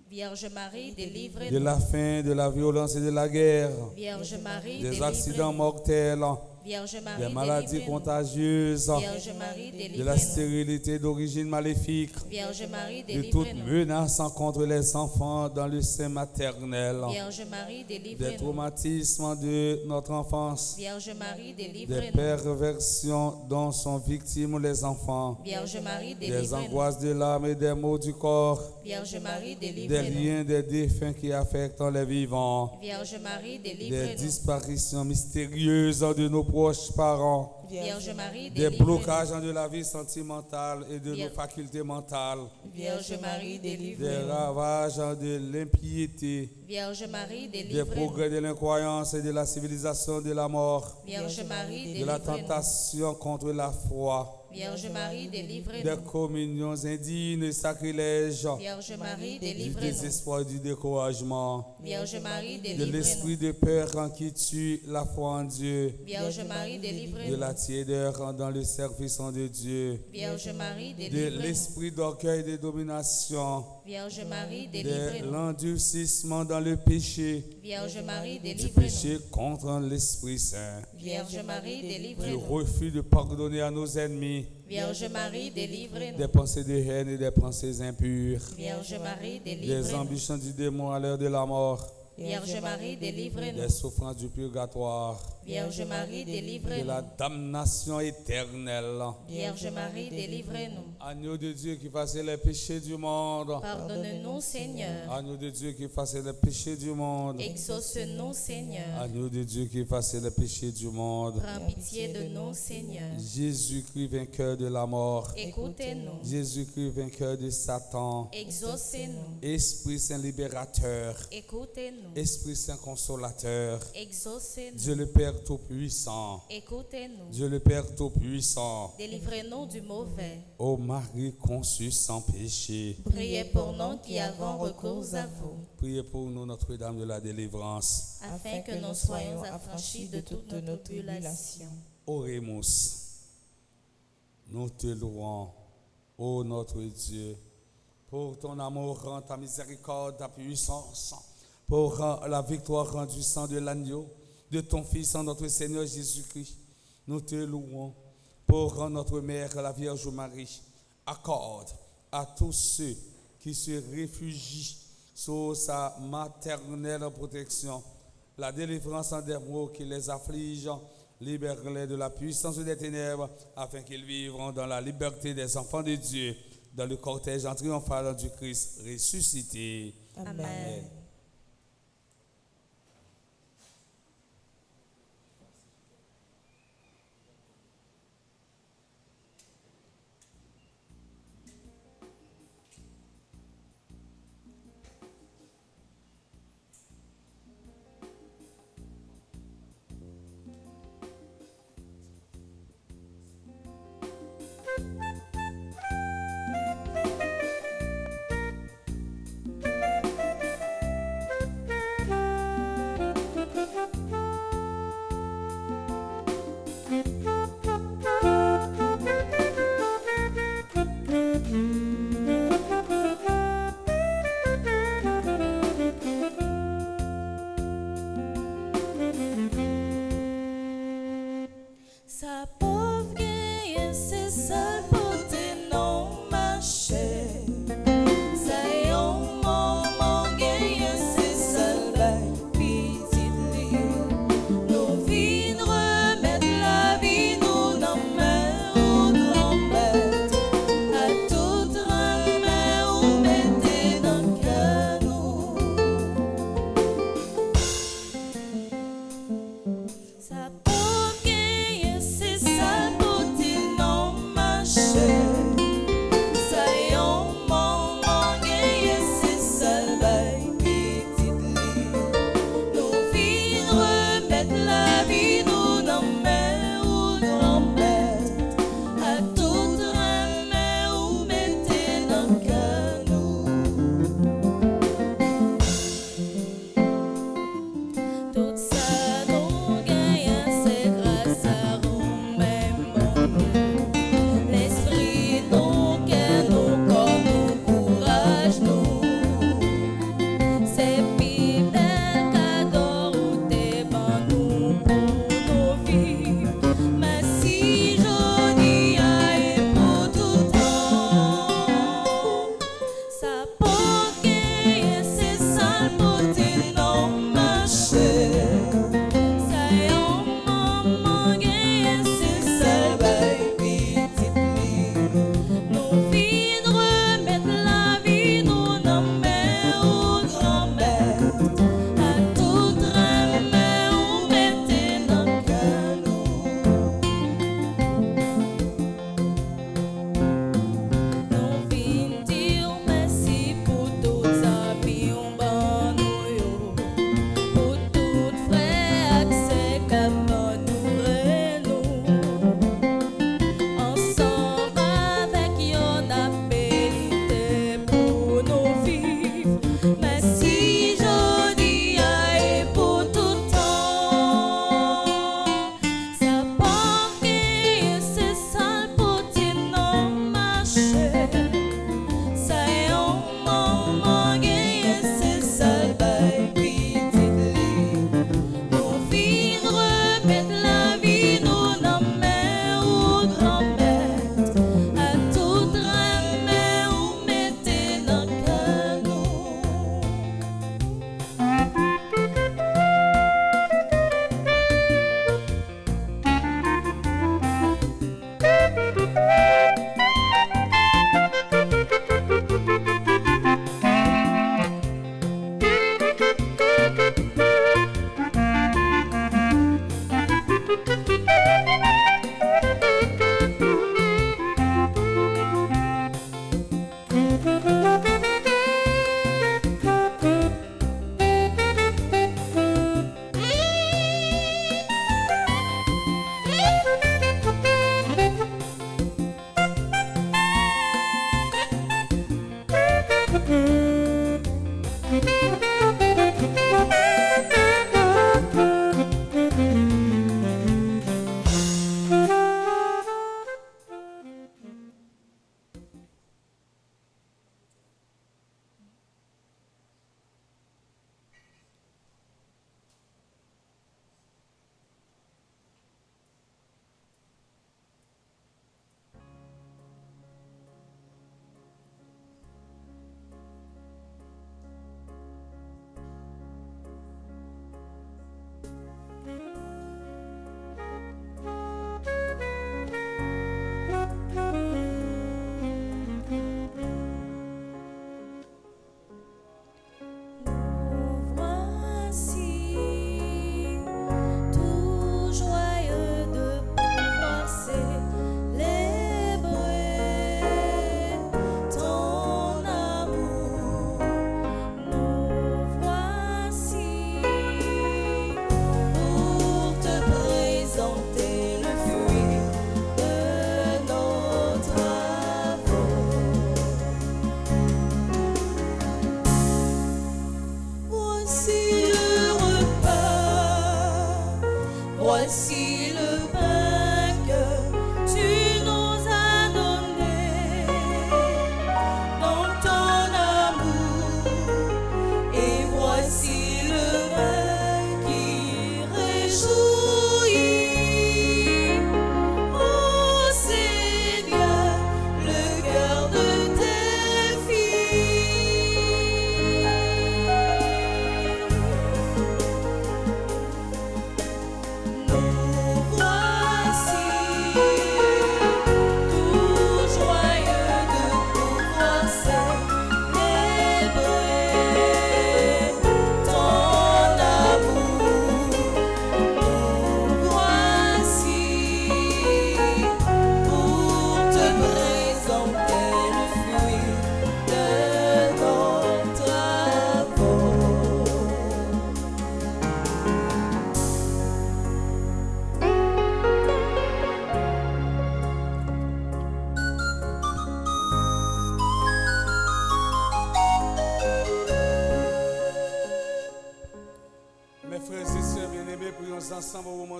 S3: Vierge Marie,
S2: de
S3: délivre-nous.
S2: la faim, de la violence et de la guerre,
S3: Vierge Marie,
S2: des accidents
S3: délivre-nous.
S2: mortels,
S3: Vierge Marie,
S2: des maladies
S3: délivre-nous.
S2: contagieuses,
S3: Vierge Marie,
S2: de la
S3: délivre-nous.
S2: stérilité d'origine maléfique,
S3: Vierge Marie,
S2: de toute
S3: délivre-nous.
S2: menace contre les enfants dans le sein maternel,
S3: Vierge Marie,
S2: des
S3: délivre-nous.
S2: traumatismes de notre enfance,
S3: Vierge Marie,
S2: des
S3: délivre-nous.
S2: perversions dont sont victimes les enfants,
S3: Vierge Marie,
S2: des
S3: délivre-nous.
S2: angoisses de l'âme et des maux du corps,
S3: Vierge Marie,
S2: des
S3: délivre-nous.
S2: liens des défunts qui affectent les vivants,
S3: Vierge Marie,
S2: des
S3: délivre-nous.
S2: disparitions mystérieuses de nos proches parents,
S3: Vierge Marie,
S2: des
S3: délivre-nous.
S2: blocages de la vie sentimentale et de nos facultés mentales,
S3: Vierge Marie,
S2: des
S3: délivre-nous.
S2: ravages de l'impiété,
S3: Vierge Marie,
S2: des
S3: délivre-nous.
S2: progrès de l'incroyance et de la civilisation de la mort,
S3: Vierge Marie,
S2: de la
S3: délivre-nous.
S2: tentation contre la foi,
S3: Vierge Marie,
S2: des
S3: délivre-nous.
S2: communions indignes et sacrilèges,
S3: Vierge Marie,
S2: du
S3: délivre-nous.
S2: désespoir et du découragement,
S3: Vierge Marie,
S2: de
S3: délivre-nous.
S2: l'esprit de peur qui tue la foi en Dieu,
S3: Vierge Marie,
S2: de
S3: délivre-nous.
S2: la tiédeur dans le service de Dieu,
S3: Vierge Marie,
S2: de
S3: délivre-nous.
S2: l'esprit d'orgueil et de domination,
S3: Vierge Marie,
S2: de
S3: délivre-nous.
S2: l'endurcissement dans le péché,
S3: Vierge Marie,
S2: du
S3: délivre-nous.
S2: péché contre l'Esprit Saint,
S3: Vierge Marie,
S2: du
S3: délivre-nous.
S2: refus de pardonner à nos ennemis,
S3: Vierge Marie, délivre-nous.
S2: des pensées de haine et des pensées impures,
S3: Vierge Marie,
S2: des
S3: délivre-nous.
S2: ambitions du démon à l'heure de la mort,
S3: Vierge Marie, délivre-nous.
S2: des souffrances du purgatoire,
S3: Vierge Marie,
S2: de
S3: délivre-nous.
S2: la damnation éternelle.
S3: Vierge Marie, délivre-nous.
S2: Agneau de Dieu qui fasse les péchés du monde.
S3: Pardonne-nous, Seigneur.
S2: Agneau de Dieu qui fasse les péchés du monde.
S3: Exauce-nous, Seigneur.
S2: Agneau de Dieu qui fasse les péchés du monde.
S3: Prends pitié de nous, Seigneur.
S2: Jésus-Christ vainqueur de la mort.
S3: Écoutez-nous.
S2: Jésus-Christ vainqueur de Satan.
S3: Exaucez-nous.
S2: Esprit Saint libérateur.
S3: Écoutez-nous.
S2: Esprit Saint consolateur.
S3: Exaucez-nous.
S2: Dieu le Père Tout-Puissant.
S3: Écoutez-nous.
S2: Dieu le Père Tout-Puissant.
S3: Délivrez-nous du mauvais.
S2: Ô Marie conçue sans péché.
S3: Priez pour nous qui avons recours à vous,
S2: Priez pour nous, Notre-Dame de la délivrance.
S3: afin que nous soyons affranchis de toute notre tribulation.
S2: Oremus. Nous te louons, ô notre Dieu, pour ton amour, ta miséricorde, ta puissance, pour la victoire rendue sang de l'agneau, de ton Fils, notre Seigneur Jésus-Christ. Nous te louons pour notre Mère, la Vierge Marie. Accorde à tous ceux qui se réfugient sous sa maternelle protection la délivrance des maux qui les affligent. Libère-les de la puissance des ténèbres, afin qu'ils vivront dans la liberté des enfants de Dieu, dans le cortège en triomphal du Christ ressuscité.
S3: Amen.
S5: Sa pauvre gagne, c'est seul pour te non marcher. Sa yon maman gagne, c'est seul petite lit. Nous vînes remettre la vie, nous n'en mère ou grand-mère. À toute ramère, ou mettez dans le cœur nous. Sa pauvre gagne, c'est ça.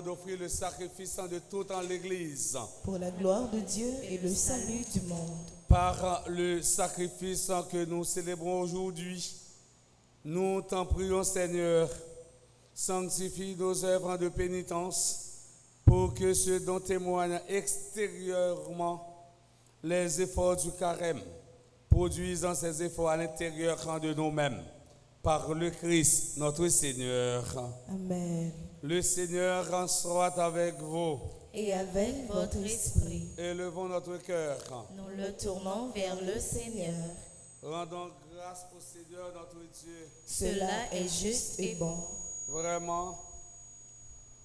S2: d'offrir le sacrifice de tout en l'Église.
S6: pour la gloire de Dieu et le salut du monde.
S2: Par le sacrifice que nous célébrons aujourd'hui, nous t'en prions, Seigneur, sanctifie nos œuvres de pénitence pour que ceux dont témoignent extérieurement les efforts du carême produisant ces efforts à l'intérieur de nous-mêmes. Par le Christ, notre Seigneur.
S6: Amen.
S2: Le Seigneur soit avec vous.
S3: Et avec votre esprit,
S2: Élevons notre cœur.
S3: nous le tournons vers le Seigneur.
S2: Rendons grâce au Seigneur notre Dieu.
S3: Cela est juste et bon.
S2: Vraiment,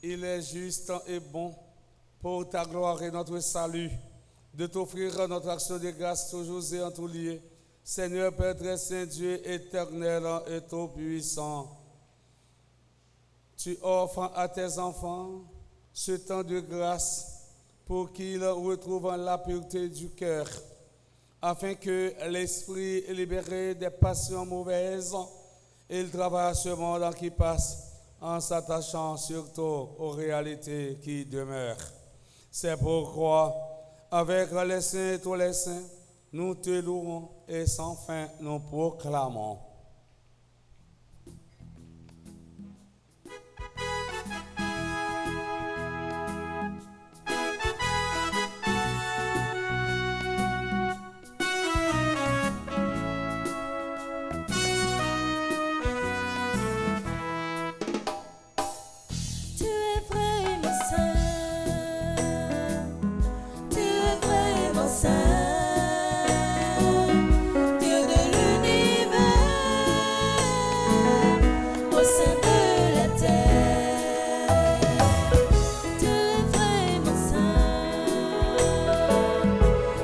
S2: il est juste et bon pour ta gloire et notre salut de t'offrir notre action de grâce toujours et en tout lieu. Seigneur Père très saint, Dieu éternel et tout-puissant, tu offres à tes enfants ce temps de grâce pour qu'ils retrouvent la pureté du cœur, afin que l'esprit libéré des passions mauvaises, il travaille à ce monde qui passe en s'attachant surtout aux réalités qui demeurent. C'est pourquoi, avec les saints et tous les saints, nous te louons et sans fin nous proclamons.
S5: Tu es vraiment saint, tu es vraiment saint, Dieu de l'univers, au sein de la terre. Tu es vraiment saint,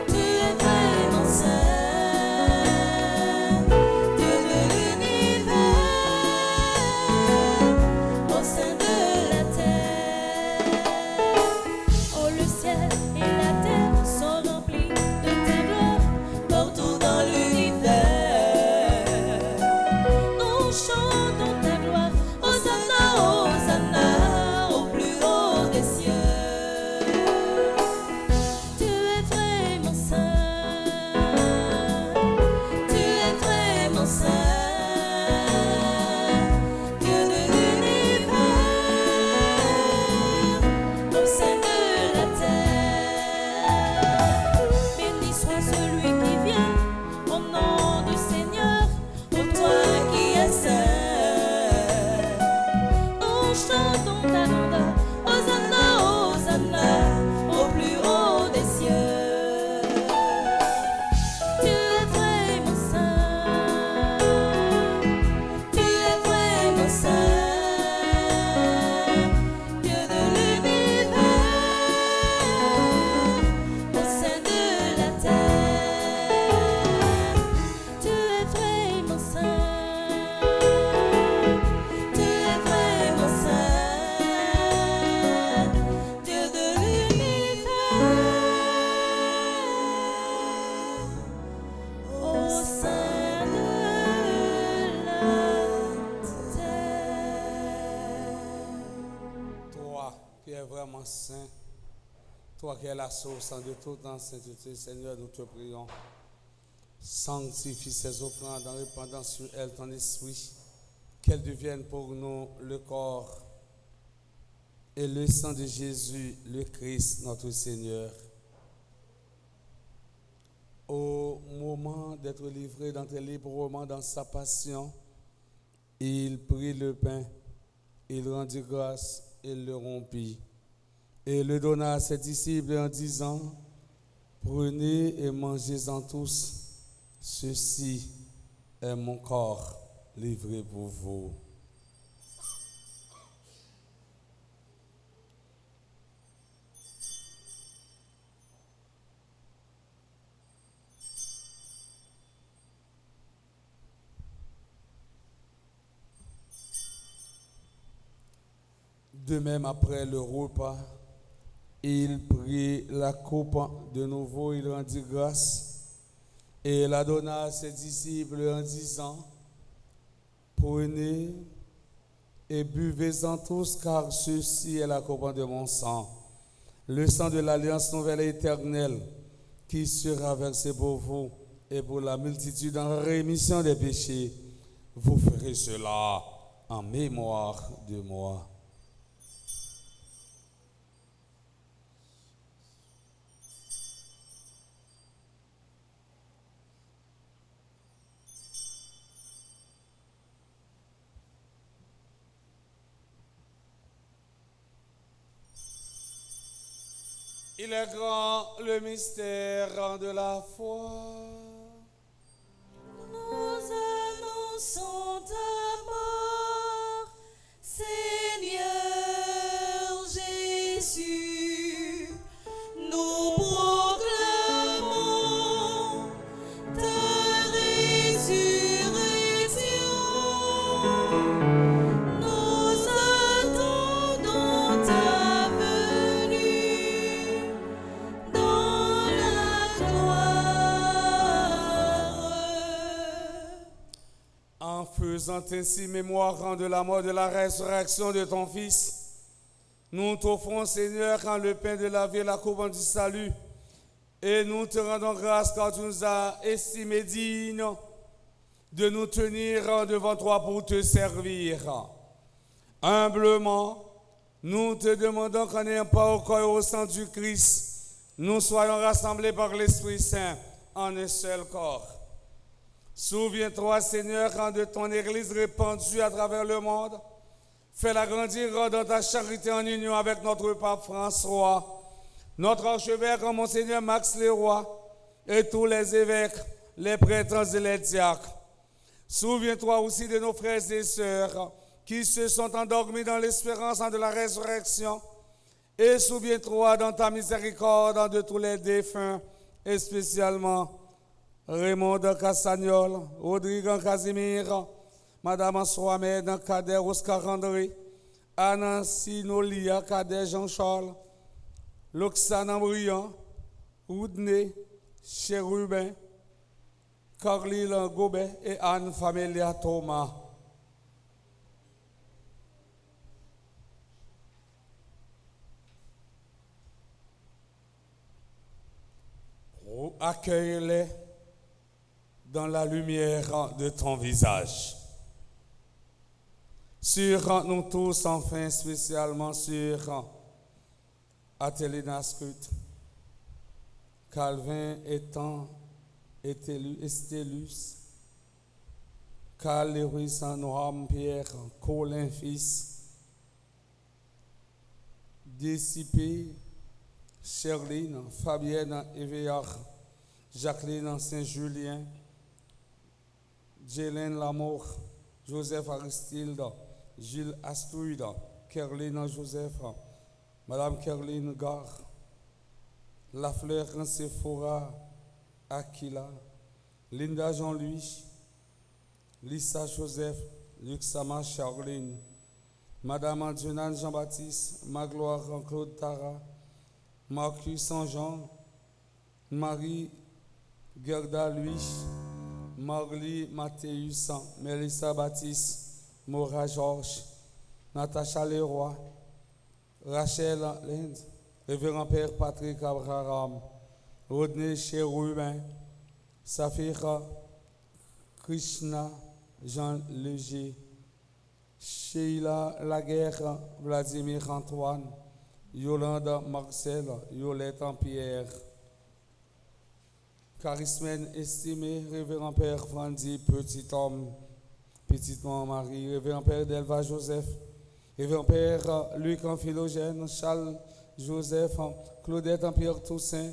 S5: tu es vraiment saint, Dieu de l'univers, au sein de la terre. Oh, le ciel et la terre sont remplis de ta gloire partout dans l'univers. Nous chantons ta gloire, Hosanna, Hosanna, au plus haut des cieux. Tu es vraiment saint, tu es vraiment saint, Dieu de l'univers, au sein de la terre. Béni soit celui qui vient au nom du Seigneur, ô toi qui es saint. Nous chantons ta grandeur, Hosanna, Hosanna, au plus haut des cieux. Tu es vraiment saint, tu es vraiment saint, Dieu de l'univers, au sein de la terre. Tu es vraiment saint, tu es vraiment saint, Dieu de l'univers, au sein de la terre.
S2: Toi qui es vraiment saint, toi qui es la source de toute en sainteté, Seigneur, nous te prions. Sanctifie ces offrandes en répandant sur elles ton esprit, qu'elles deviennent pour nous le corps et le sang de Jésus, le Christ, notre Seigneur. Au moment d'être livré, d'entrer librement dans sa passion, il prit le pain, il rendit grâce, il le rompit et le donna à ses disciples en disant: prenez et mangez-en tous, ceci est mon corps livré pour vous. De même, après le repas, il prit la coupe de nouveau, il rendit grâce et la donna à ses disciples en disant: prenez et buvez-en tous, car ceci est la couronne de mon sang, le sang de l'alliance nouvelle et éternelle, qui sera versé pour vous et pour la multitude en rémission des péchés. Vous ferez cela en mémoire de moi. Il est grand le mystère de la foi.
S5: Nous annonçons ta mort, Seigneur Jésus. Nous proclamons ta résurrection. Nous attendons ta venue dans la gloire.
S2: En faisant ainsi mémoire de la mort, de la résurrection de ton Fils, nous t'offrons, Seigneur, quand le pain de la vie et la couronne du salut, et nous te rendons grâce car tu nous as estimés dignes de nous tenir devant toi pour te servir. Humblement, nous te demandons qu'en ayant pas au corps et au sang du Christ, nous soyons rassemblés par l'Esprit Saint en un seul corps. Souviens-toi, Seigneur, quand de ton Église répandue à travers le monde, fais-la grandir dans ta charité en union avec notre pape François, notre archevêque, Monseigneur Max Leroy, et tous les évêques, les prêtres et les diacres. Souviens-toi aussi de nos frères et sœurs qui se sont endormis dans l'espérance de la résurrection. Et souviens-toi dans ta miséricorde de tous les défunts, et spécialement Raymond Cassagnol, Rodrigue Casimir, Madame Soamed, Cadet Oscar André, Anansi Nolia, Cadet Jean-Charles, Loxana Briand, Oudney, Chérubin, Carlyle Gobet et Anne Familia Thomas. Accueille-les dans la lumière de ton visage. Sur nous tous, enfin, spécialement sur Athéléna Scrut, Calvin étant Estélus, Carl Lewis, Noam Pierre, Colin fils, Dissipé, Cherline, Fabienne Éveillard, Jacqueline Saint-Julien, Jélène Lamour, Joseph Aristide, Gilles Astouide, Kerline Joseph, Madame Kerline Gare, Lafleur Sephora, Aquila, Linda Jean-Louis, Lisa Joseph, Luxama Charline, Madame Adjonan Jean-Baptiste, Magloire Claude Tara, Marcus Saint-Jean, Marie Gerda Louis, Marly Mathéus, Mélissa Baptiste, Maura Georges, Natacha Leroy, Rachel Lind, Révérend Père Patrick Abraham, Rodney Chérubin, Safira Krishna, Jean Léger, Sheila Laguerre, Vladimir Antoine, Yolande Marcel, Yolette Pierre, Charismène estimé, Révérend Père Frandy, petit homme Marie, Révérend Père Delva Joseph, Révérend Père Luc Philogène, Charles Joseph, Claudette Pierre Toussaint,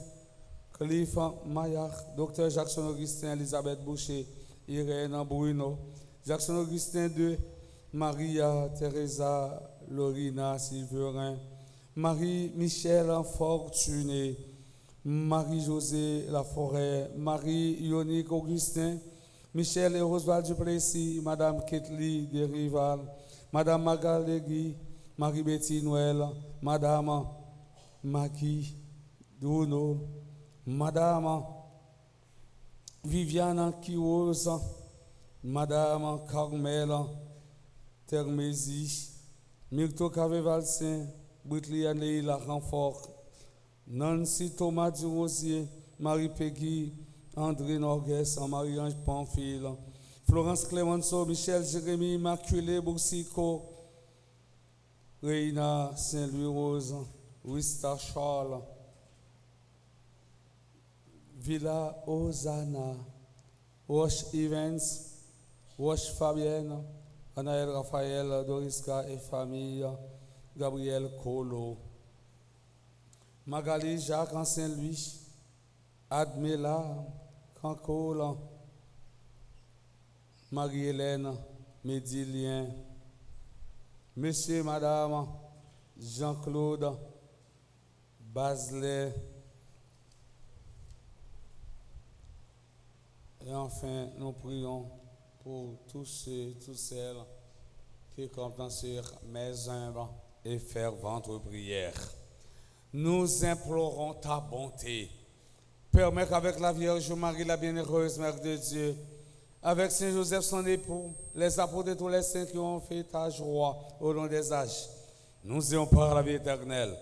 S2: Cliff Maillard, Docteur Jackson Augustin, Elisabeth Boucher, Irène Bruno, Jackson Augustin II, Maria Teresa Lorina Sylverin, Marie-Michel Fortuné, Marie-Josée Laforêt, Marie-Ionique Augustin, Michel et Oswald Duplessis, Madame Ketli de Rival, Madame Magalégui, Marie-Betty Noël, Madame Maggie Duno, Madame Viviane Kiose, Madame Carmel, Termésie, Mirto Cavevalsin, Britliane Leila Renfort, Nancy Thomas Durosier, Marie Peggy, André Norgues, Marie-Ange Pamphile, Florence Clémenceau, Michel Jérémy, Immaculée Boussico, Reina Saint-Louis-Rose, Wista Charles, Villa Osana, Roche Evans, Roche Fabienne, Anaël Raphaël, Doriska et famille, Gabriel Colo, Magali Jacques en Saint-Louis, Admela Cancola, Marie-Hélène Médilien, Monsieur et Madame Jean-Claude Bazelet, et enfin nous prions pour tous ceux, toutes celles qui comptent sur mes humbles et ferventes prières. Nous implorons ta bonté. Permets qu'avec la Vierge Marie, la bienheureuse Mère de Dieu, avec Saint Joseph son époux, les apôtres et tous les saints qui ont fait ta joie au long des âges, nous ayons part à la vie éternelle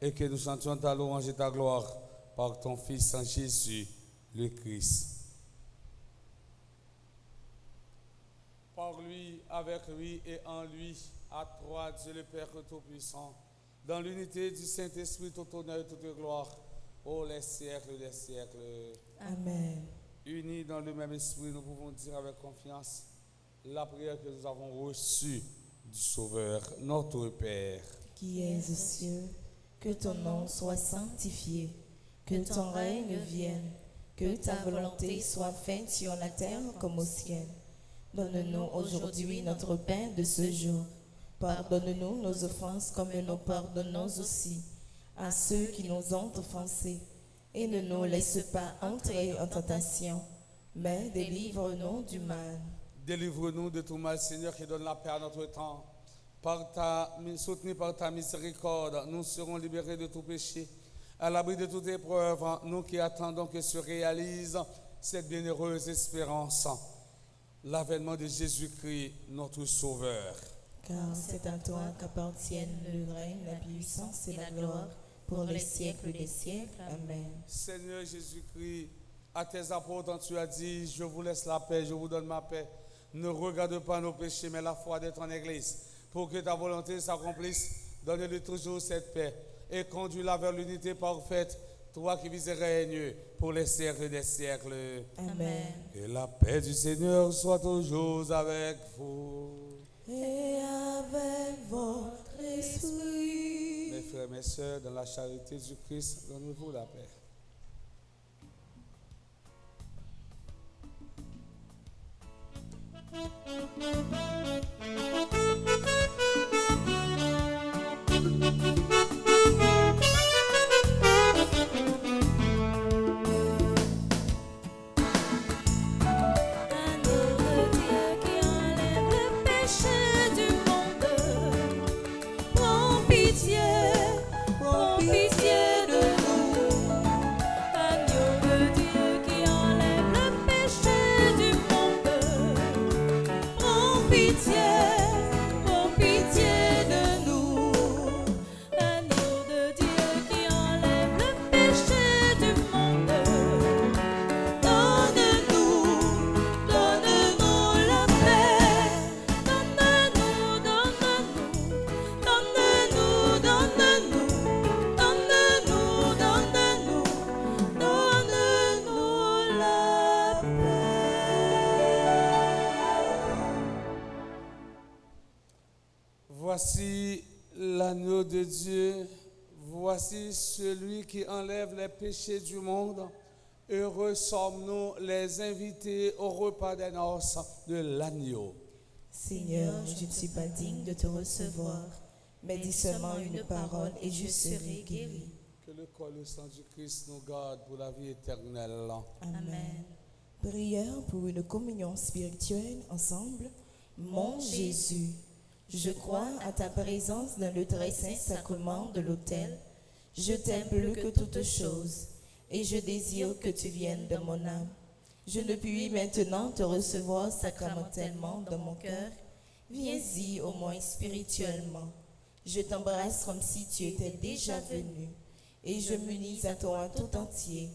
S2: et que nous chantions ta louange et ta gloire par ton Fils en Jésus, le Christ. Par lui, avec lui et en lui, à toi, Dieu le Père Tout-Puissant, dans l'unité du Saint-Esprit, tout honneur et toute gloire, ô les siècles des siècles.
S6: Amen.
S2: Unis dans le même esprit, nous pouvons dire avec confiance la prière que nous avons reçue du Sauveur, notre Père.
S6: Qui es aux cieux, que ton nom soit sanctifié, que ton règne vienne, que ta volonté soit faite sur la terre comme au ciel. Donne-nous aujourd'hui notre pain de ce jour. Pardonne-nous nos offenses comme nous pardonnons aussi à ceux qui nous ont offensés. Et ne nous laisse pas entrer en tentation, mais délivre-nous du mal.
S2: Délivre-nous de tout mal, Seigneur, qui donne la paix à notre temps. Soutenu par ta miséricorde, nous serons libérés de tout péché. À l'abri de toute épreuve, nous qui attendons que se réalise cette bienheureuse espérance, l'avènement de Jésus-Christ, notre Sauveur.
S6: Car c'est à toi qu'appartiennent le règne, la puissance et la gloire, pour les siècles des siècles. Amen.
S2: Seigneur Jésus-Christ, à tes apôtres, tu as dit, je vous laisse la paix, je vous donne ma paix. Ne regarde pas nos péchés, mais la foi de ton Église. Pour que ta volonté s'accomplisse, donne-lui toujours cette paix et conduis-la vers l'unité parfaite, toi qui vis et règnes pour les siècles des siècles.
S6: Amen.
S2: Que la paix du Seigneur soit toujours avec vous.
S6: Et avec votre esprit.
S2: Mes frères et mes sœurs, dans la charité du Christ, donnez-vous la paix. Voici l'agneau de Dieu, voici celui qui enlève les péchés du monde. Heureux sommes-nous les invités au repas des noces de l'agneau.
S6: Seigneur, je ne suis pas digne de te recevoir, mais dis seulement une parole et je serai guéri.
S2: Que le corps et le sang du Christ nous garde pour la vie éternelle.
S6: Amen. Prière pour une communion spirituelle ensemble. Mon Jésus, je crois à ta présence dans le très saint sacrement de l'autel. Je t'aime plus que toute chose et je désire que tu viennes dans mon âme. Je ne puis maintenant te recevoir sacramentellement dans mon cœur Viens-y au moins spirituellement. Je t'embrasse comme si tu étais déjà venu, et je m'unis à toi tout entier.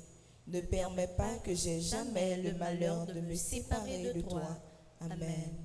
S6: Ne permets pas que j'aie jamais le malheur de me séparer de toi. Amen.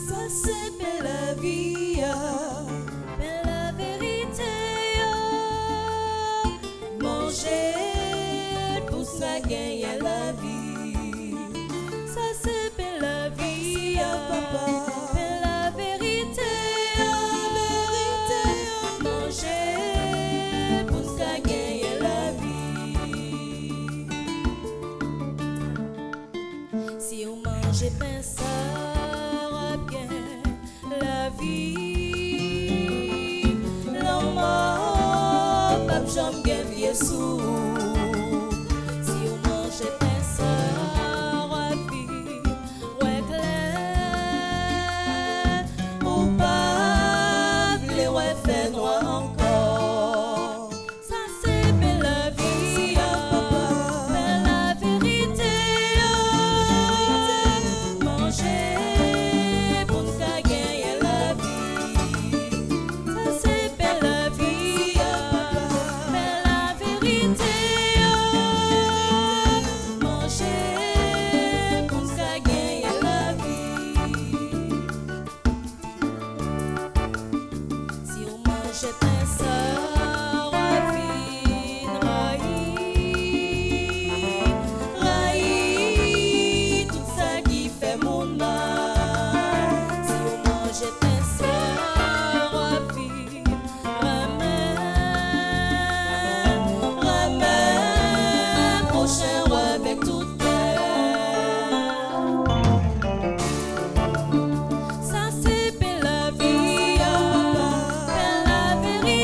S6: Ça c'est belle la vie,
S5: Mais la vérité,
S6: manger pour ça gagner la vie.
S5: ça c'est belle la vie.
S6: Papa.
S5: Mais la vérité,
S6: Manger pour ça gagner la vie.
S5: si on mange pain, ça aura bien la vie.
S6: L'homme, pape j'aime bien vieux sous.
S5: Si on mange pain, ça aura vie. Ouais, clair.
S6: Ou pas, les ouais fait noir encore.
S5: Ça c'est belle la vie. Mais la vérité,
S6: Manger pour ça gagner la vie.
S5: ça c'est belle la vie. Mais la vérité,
S6: Manger pour ça gagner la vie.
S5: si on mange pain, ça aura vie.
S6: Raï, tout ça qui fait mon mal.
S5: Si on mange pain, ça aura vie.
S6: Ramène, prochain roi avec tout cœur.
S5: Ça c'est belle la vie. Mais la vérité,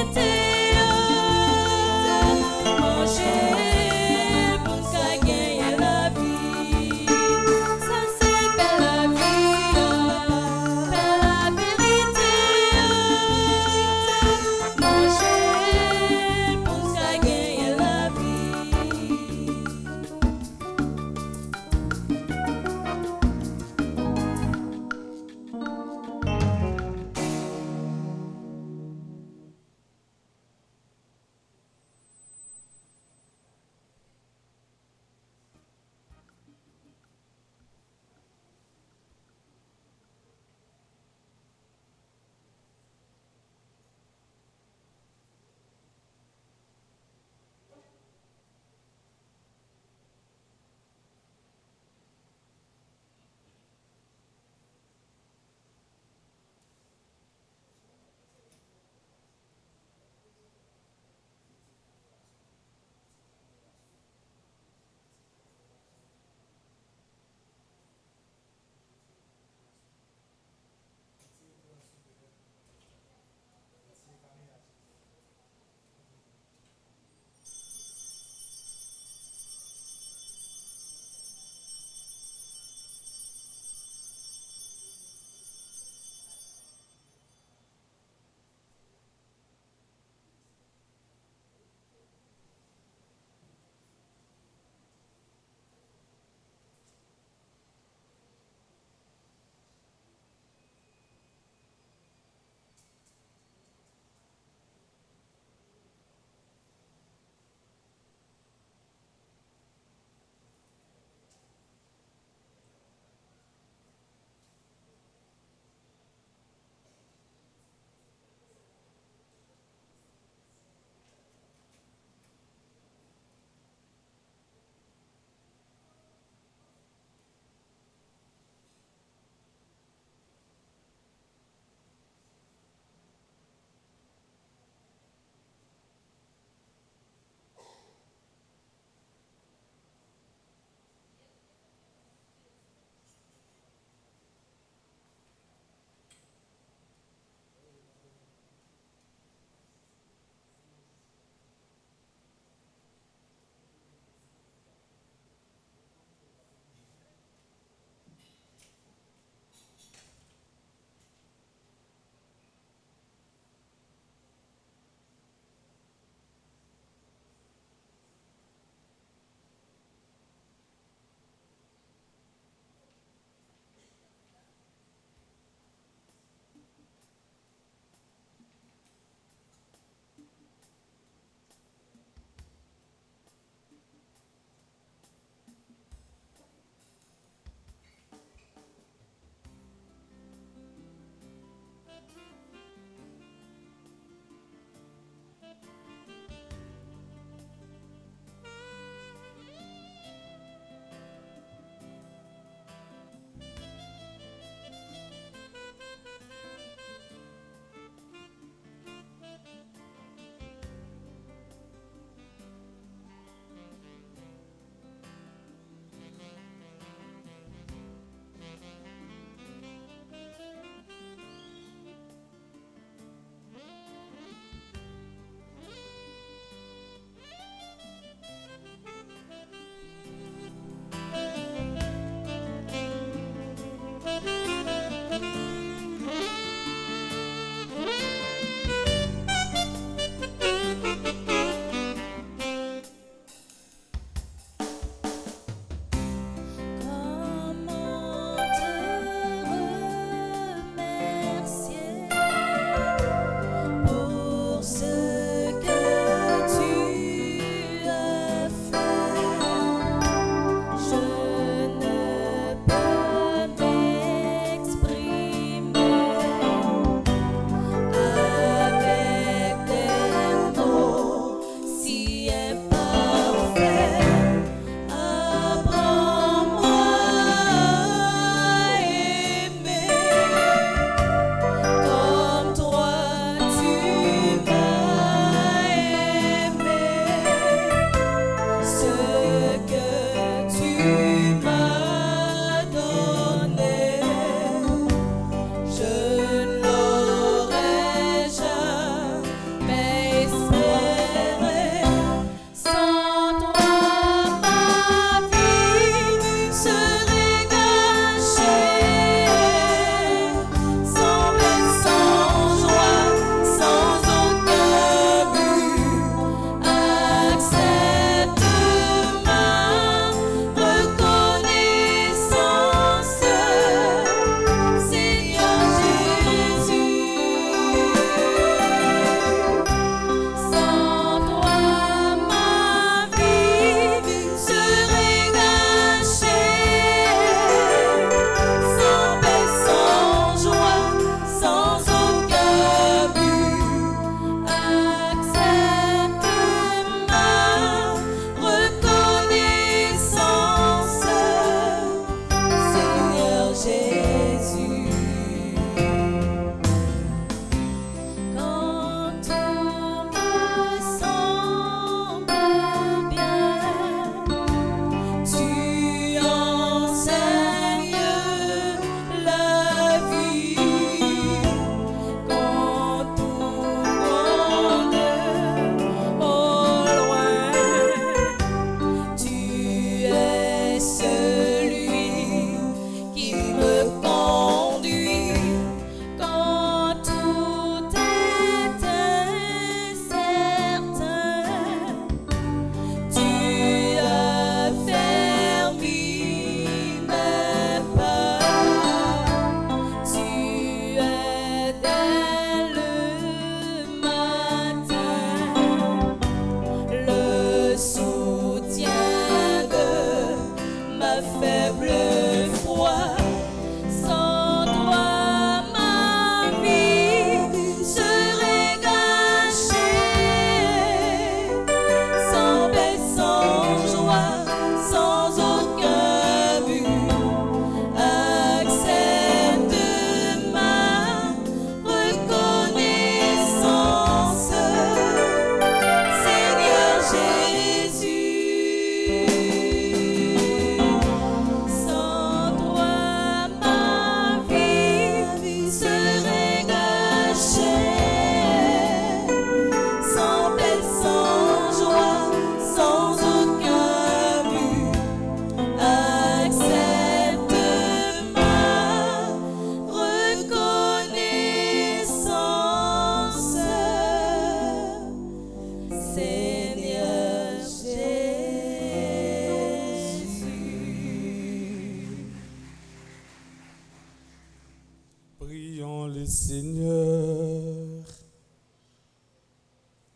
S2: Seigneur.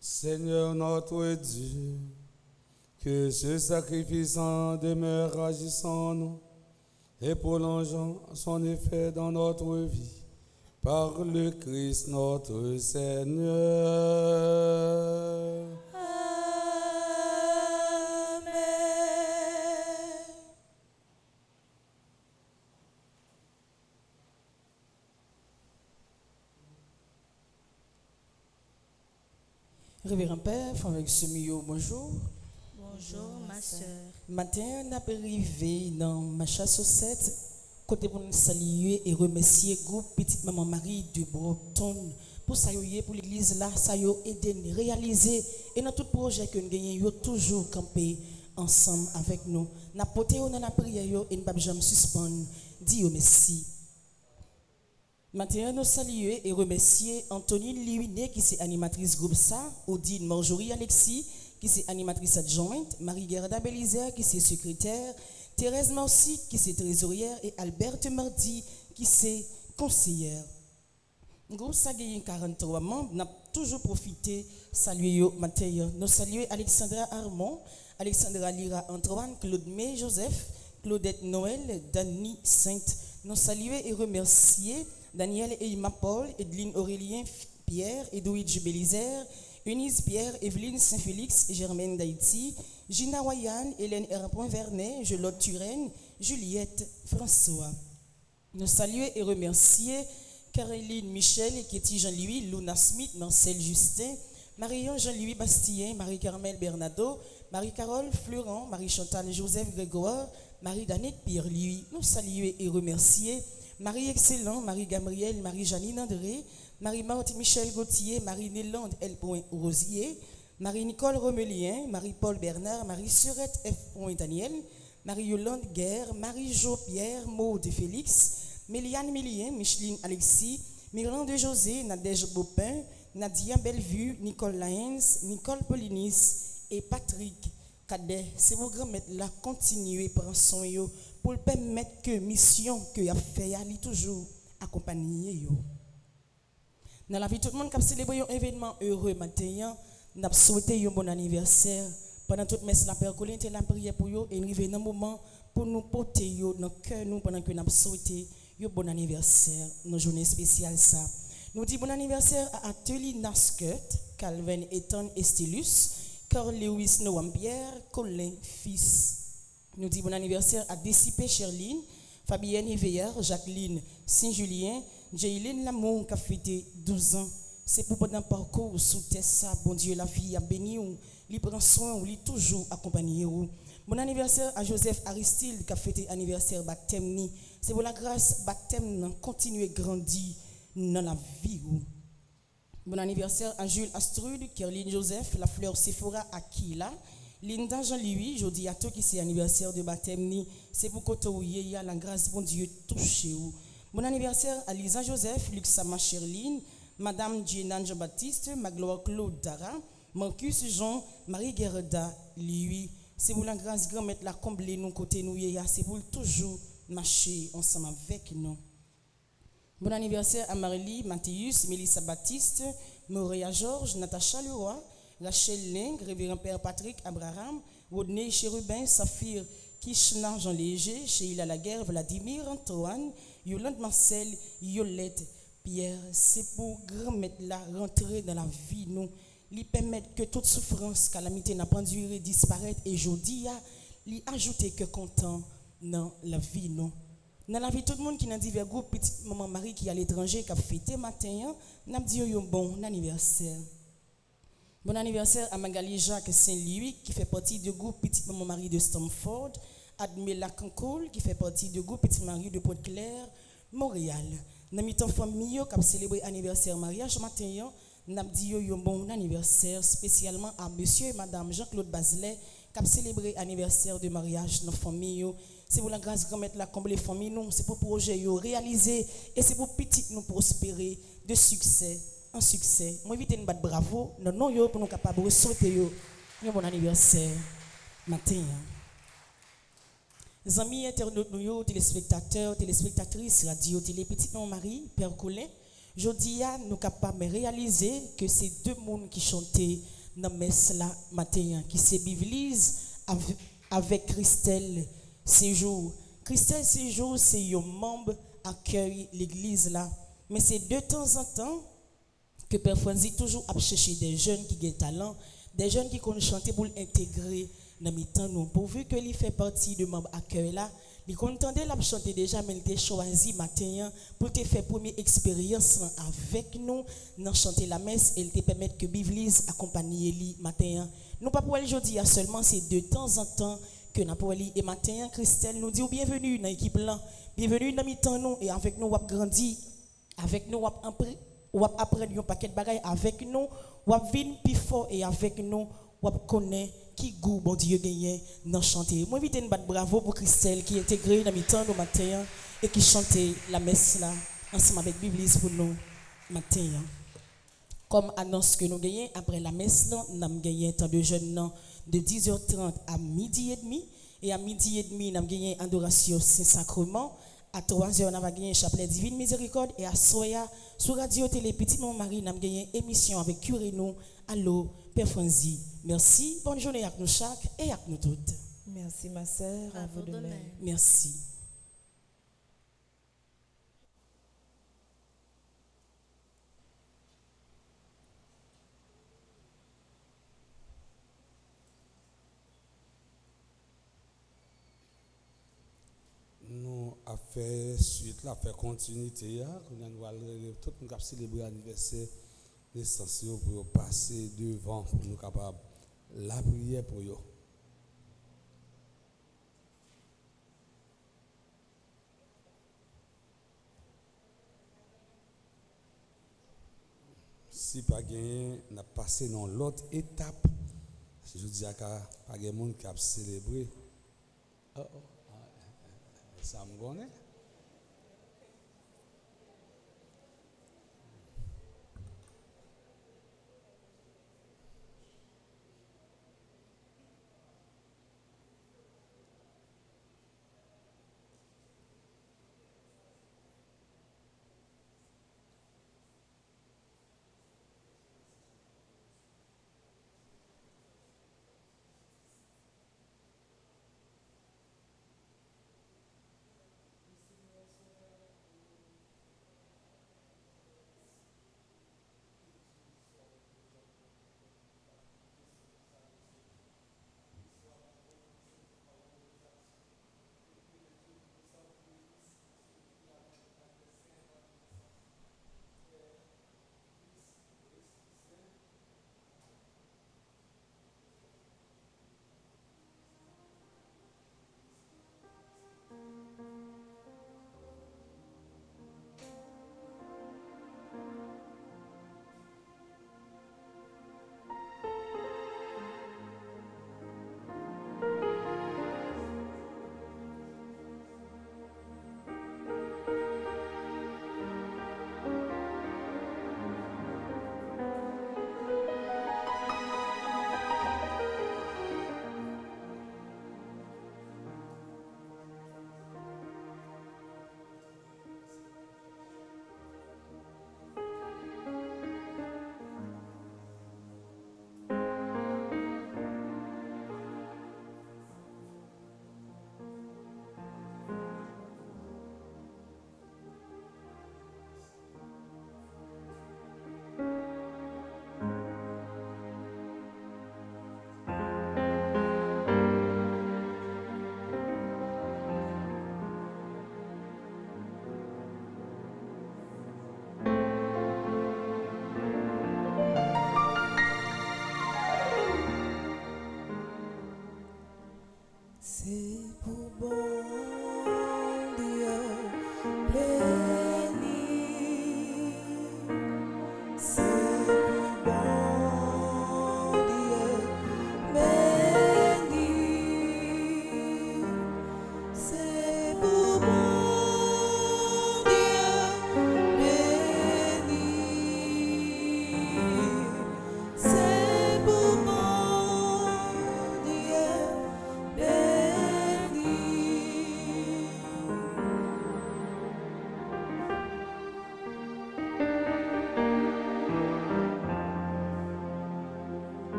S2: Seigneur notre Dieu, que ce sacrifice en demeure agissant en nous et prolongeant son effet dans notre vie par le Christ notre Seigneur.
S1: Révérend Père, frère avec ce milieu, bonjour.
S3: Bonjour, ma sœur.
S1: Matin, on a arrivé dans ma chasse aux 7, côté pour nous saluer et remercier le groupe Petite Maman Marie de Brompton pour ça pour l'église là, ça a aidé à réaliser et dans tout projet que nous gagnons, toujours camper ensemble avec nous. Nous avons porté dans la prière et nous ne pouvons jamais suspendre. Dis merci. Maintenant, nous saluer et remercier Antonine Liwiné qui est animatrice groupe ça, Odile Marjorie Alexis qui est animatrice adjointe, Marie-Gerda Bélizer qui est secrétaire, Thérèse Marcy qui est trésorière et Alberte Mardi qui est conseillère. Le groupe ça a 43 membres, nous avons toujours profité saluer matin. Nous saluons Alexandra Armand, Alexandra Lira Antoine, Claude May Joseph, Claudette Noël, Dany Sainte. Nous saluons et remercier Daniel et Emma Paul, Edline Aurélien Pierre, Edouard Bélizer, Eunice Pierre, Evelyne Saint-Félix, Germaine d'Haïti, Gina Wayan, Hélène R. Vernet, Gelotte Turenne, Juliette François. Nous saluons et remercier Caroline Michel, Ketty Jean-Louis, Luna Smith, Marcel Justin, Marion Jean-Louis Bastien, Marie-Carmel Bernardo, Marie-Carole Florent, Marie-Chantal Joseph Grégoire, Marie-Danette Pierre-Louis. Nous saluons et remercier Marie Excellent, Marie Gabrielle, Marie Janine André, Marie Marthe Michel Gauthier, Marie Nélande L. Rosier, Marie Nicole Romelien, Marie Paul Bernard, Marie Surette F. Daniel, Marie Yolande Guerre, Marie Jo Pierre, Maude Félix, Méliane Milien, Micheline Alexis, Mirande José, Nadège Bopin, Nadia Bellevue, Nicole Laens, Nicole Polinis et Patrick Cadet. C'est vos grand-mères là continuer prendre soin yo pour permettre que mission que y a fait ali toujours accompagner yo. Dans la vie tout le monde qui a célébré un événement heureux matin, n'a souhaité un bon anniversaire pendant toute messe la Père Colin était la prière pour yo et arrivé dans moment pour nous porter yo dans cœur nous pendant que n'a souhaité un bon anniversaire dans journée spéciale ça. Nous dit bon anniversaire à Atelier Nasket, Calvin Ethan Estilus, Carl Lewis Noam Pierre, Colin fils. Nous dit bon anniversaire à Décipé Cherline, Fabienne Veillard, Jacqueline Saint-Julien, Jaylene Lamour qui a fêté 12 ans. C'est pour pendant parcours sous ça, bon Dieu, la vie a béni ou, il prend soin ou, il toujours accompagné ou. Bon anniversaire à Joseph Aristide qui a fêté anniversaire baptême. C'est pour la grâce baptême continuer grandir dans la vie ou. Bon anniversaire à Jules Astrude, Kerline Joseph, la fleur Sephora Akila, Linda Jean-Louis, jodi à tout qui c'est anniversaire de baptême, c'est pour que y a la grâce bon Dieu touché ou. Bon anniversaire à Lisa Joseph, Luxama Cherline, Madame Jeanne Jean-Baptiste, Magloire Claude Dara, Marcus Jean, Marie-Gerda lui. C'est pour la grâce grand-mère la combler nous côté nous c'est pour toujours marcher ensemble avec nous. Bon anniversaire à Marly, Mathius, Mélissa Baptiste, Moria Georges, Natacha Leroy, Rachel Ling, Révérend Père Patrick Abraham, Rodney Chérubin, Saphir Kishna Jean Léger, Sheila Laguerre, Vladimir Antoine, Yolande Marcel, Yolette Pierre. C'est pour grand-mère la rentrer dans la vie nous, lui permettre que toute souffrance, calamité n'a pas duré, disparaître et aujourd'hui lui ajouter que content dans la vie nous. Dans la vie tout le monde qui dans divers groupes, petite maman Marie qui est à l'étranger qui a fêté matin, n'a dit un bon anniversaire. Bon anniversaire à Magali Jacques Saint-Louis qui fait partie du groupe Petite Maman Marie de Stamford, Admela Cancoul qui fait partie du groupe Petite Marie de Pointe-Claire, Montréal. Dans mi temps famille qui a célébré anniversaire mariage matin, n'a dit un bon anniversaire spécialement à monsieur et madame Jean-Claude Bazelet qui a célébré anniversaire de mariage dans la famille. C'est pour la grâce grand-mère la combler famille nous, c'est pour projet yo réaliser et c'est pour petit nous prospérer de succès en succès. Moi invite une batte bravo non yo pour nous capable de souhaiter yo un bon anniversaire matin. Les amis internautes nous téléspectateurs, téléspectatrices radio télé petite maman Marie, Père Colin, Jodi a nous capables de réaliser que c'est deux mondes qui chantaient dans messe là matin qui c'est Biblise avec Christelle Séjour. Christelle Séjour c'est un membre accueille l'église là, mais c'est de temps en temps que Père Franzi toujours a cherché des jeunes qui ont talent, des jeunes qui connaissent chanter pour l'intégrer dans mes temps nous. Pourvu que lui fait partie de membre accueil là, il contendait la chanter déjà, mais il a choisi matin pour te faire première expérience avec nous dans chanter la messe et il te permettre que Bivlise accompagne lui matin. Nous pas pour aller aujourd'hui seulement, c'est de temps en temps que nous pour aller et matin Christelle nous dit bienvenue dans l'équipe là, bienvenue dans mi-temps nous et avec nous on grandi, avec nous on apprendre un paquet de bagages avec nous, on vient plus fort et avec nous on connaît qui goût bon Dieu gagné dans chanter. Moi invite une batte bravo pour Christelle qui est intégrée dans mi-temps nous matin et qui chantait la messe là ensemble avec Biblise pour nous matin. Comme annonce que nous gagnons après la messe là, nous avons gagné tant de jeunes de 10h30 à midi et demi et à midi et demi nous avons gagné adoration Saint-Sacrement. À 3h, nous avons gagné chapelet Divine Miséricorde et à Soya, sur Radio Télé Petit Mont Marie, nous avons gagné émission avec Curé nous. Allô, Père Franzi. Merci. Bonne journée à nous chaque et à nous toutes.
S6: Merci ma sœur, à vous de même.
S1: Merci.
S2: Nous avons fait suite, là, fait continuité. Nous allons tout le monde célébrer l'anniversaire naissance pour passer devant, pour nous capables la prière pour eux. Si pas gagné, on a passé dans l'autre étape. Je dis à pas de monde qui a célébré. Ça me connaît.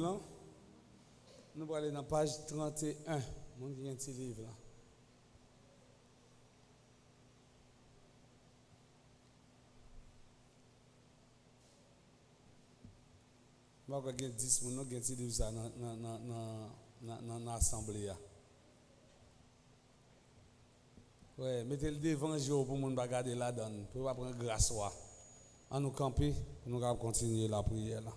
S2: là. Nous allons aller dans la page 31. Mon qui a un petit livre là. Je vais avoir 10 minutes, nous avons livre ça dans l'assemblée. Ouais, mettez-le devant jour pour nous regarder là-dedans. Pour pas prendre grâce. En nous camper, nous allons continuer la prière là.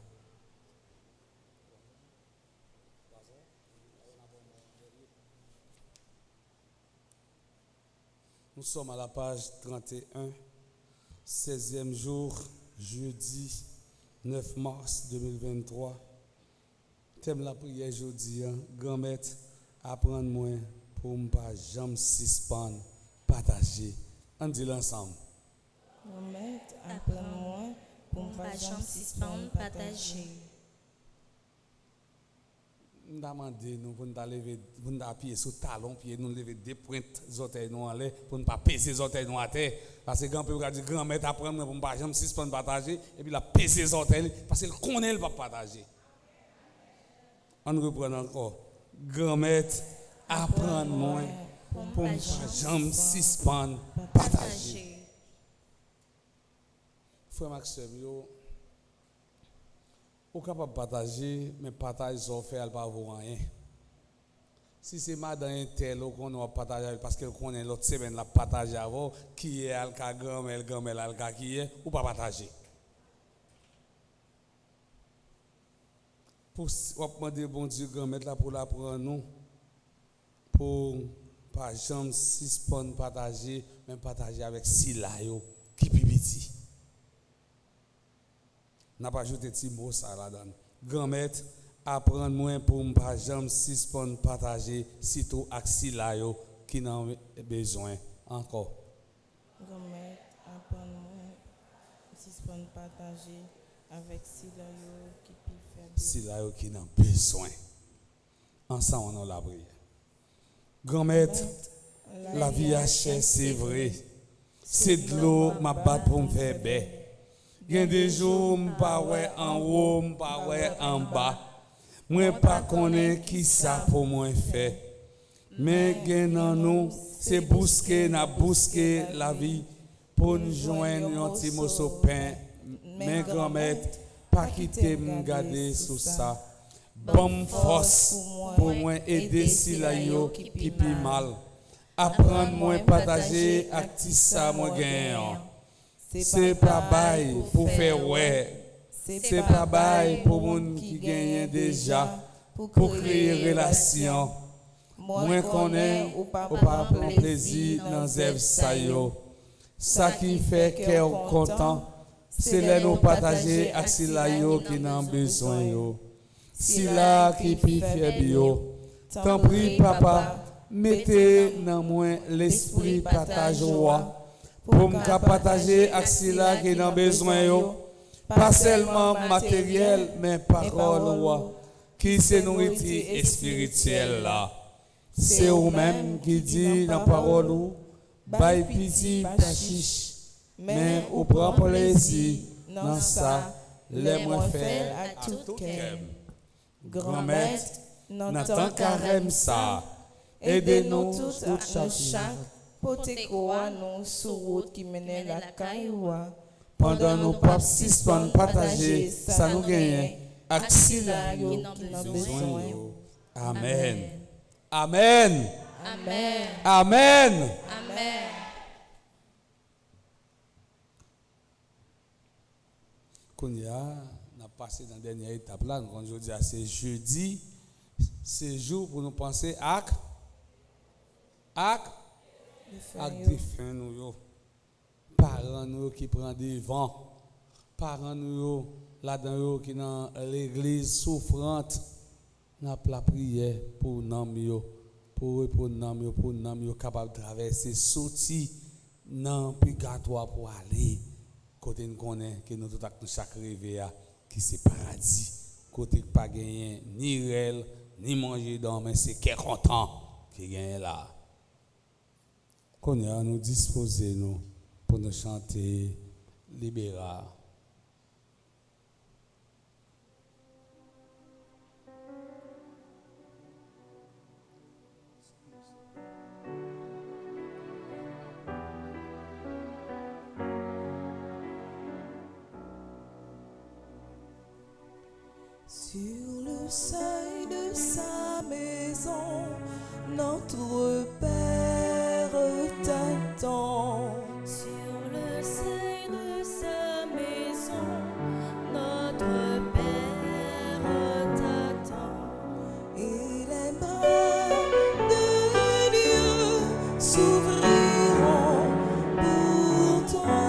S2: Nous sommes à la page 31, 16e jour, jeudi 9 mars 2023. Thème la prière jeudi, grand-mère, apprendre moins pour ne pas jamais suspendre, partager. On dit l'ensemble.
S6: Grand-mère, apprendre moins pour ne pas jamais suspendre, partager.
S2: Nous demandons nous pour nous lever, pour nous appuyer sur talon, pied, nous lever des pointes des orteils nous en l'air, pour ne pas peser les orteils nous à terre. Parce que grand-père a dit grand-mère apprendre pour ne pas jamais suspendre, partager, et puis la peser les orteils, parce qu'il connaît le pas partager. On reprend encore. Grand-mère apprendre moins pour ne pas jamais suspendre, partager. Frère Maxime, vous êtes capable de partager, mais partager sans faire, pas avoir rien. Si c'est madame un tel qu'on va partager parce qu'elle connaît l'autre semaine la partager avant, qui est alka grand-mère alka qui est, ou pas partager. Pour demander bon Dieu grand-mère là pour l'apprendre nous, pour pas jamais suspendre partager, mais partager avec Silayo qui pipiti. N'a pas ajouté petit mot ça là-dedans. Grand-mère, apprendre moins pour ne pas jamais suspendre partager, surtout avec Silayo qui n'en a besoin encore.
S6: Grand-mère, apprendre moins, suspendre partager avec Silayo qui peut faire.
S2: Silayo qui n'en a besoin. Ensemble, on a la prière. Grand-mère, la vie à chair, c'est vrai. C'est de l'eau, ma batte pour me faire baie. Il y a des jours, je ne sais pas en haut, je ne sais pas en bas. Je ne sais pas qui ça pour moi faire. Mais dans nous, c'est bousquer la vie pour nous joindre un petit morceau de pain. Mais grand-mère, pas quitter me garder sous ça. Bonne force pour moi aider Silayo qui pi mal. Apprendre moi partager avec ça moi gagnant. C'est pas bail pour faire ouais. C'est pas bail pour moun qui gagne déjà pour créer relation. Moi connais ou pas prendre plaisir dans zèv sa yo. Ça qui fait cœur content, c'est les nous partager avec Silayo qui n'en besoin yo. Sila qui pi fier bio. T'en prie papa, mettez dans moi l'esprit partage joie. Pour me partager avec Sila qui n'en besoin yo. Pas seulement matériel, mais parole qui c'est nourriture spirituelle là. C'est vous-même qui dit dans parole ou, bail piti pachiche, mais ou prend plaisir dans ça, les moins faire à tout cœur. Grand-mère, n'entend carême ça, aidez-nous tout chaque, pote quoi nous sur route qui mène la cailloua. Pendant nos papes suspendent partager, ça nous gagne. Axilayo qui n'a besoin. Amen. Amen.
S3: Amen.
S2: Amen.
S3: Amen.
S2: Kounia, on a passé dans la dernière étape là, quand je dis c'est jeudi, c'est jour pour nous penser à des fins nous. Parents nous qui prennent des vents, parents nous là-dedans qui dans l'église souffrante, n'a la prière pour nous, pour nous capable de traverser, sortir dans le purgatoire pour aller côté nous connaît que nous tout chaque rêve qui c'est paradis, côté pas gagner ni réel ni manger dans mais c'est qui est content qui gagne là. Qu'on a nous disposer nous pour nous chanter Libéra.
S6: Sur le seuil de sa maison, notre Père t'attend.
S3: Sur le seuil de sa maison, notre Père t'attend.
S6: Et les bras de Dieu s'ouvriront pour toi.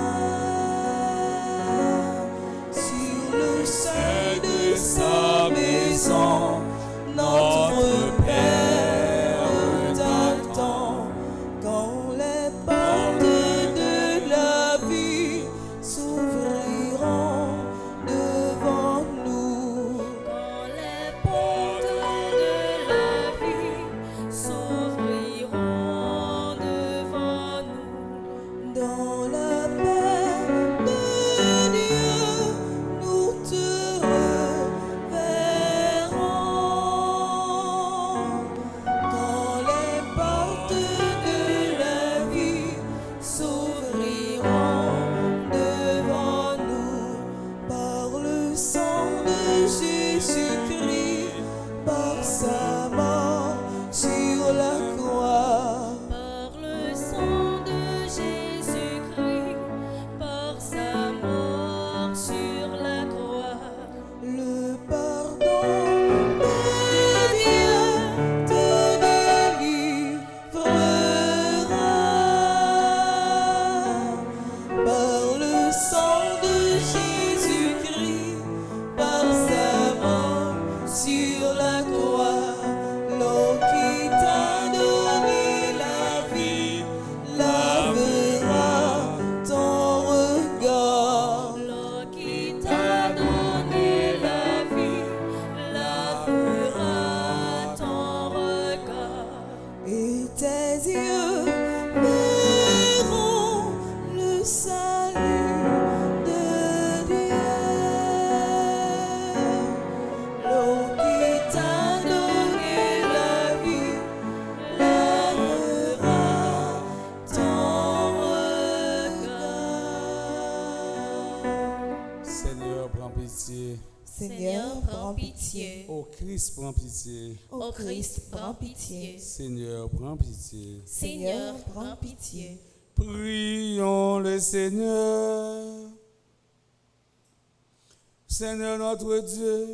S6: Sur le seuil de sa maison, notre Père t'attend. Quand les portes de la vie s'ouvriront devant nous.
S3: Quand les portes de la vie s'ouvriront devant nous,
S6: Dans la paix de Dieu, nous te reverrons. Quand les portes de la vie s'ouvriront devant nous, par le sang de Jésus-Christ, par sa mort sur la croix.
S3: par le sang de Jésus-Christ, par sa mort sur la croix,
S6: Le pardon de Dieu te délivrera. Par le sang de Jésus-Christ, par sa mort sur la croix, l'eau qui t'a donné la vie lavera ton regard.
S3: l'eau qui t'a donné la vie lavera ton regard.
S6: Et tes yeux verront le salut de Dieu. L'eau qui t'a donné la vie lavera ton regard.
S2: Seigneur, prends pitié.
S3: Seigneur, prends pitié.
S2: Ô Christ, prends pitié.
S3: Ô Christ, prends pitié.
S2: Seigneur, prends pitié.
S3: Seigneur, prends pitié.
S2: Prions le Seigneur. Seigneur notre Dieu,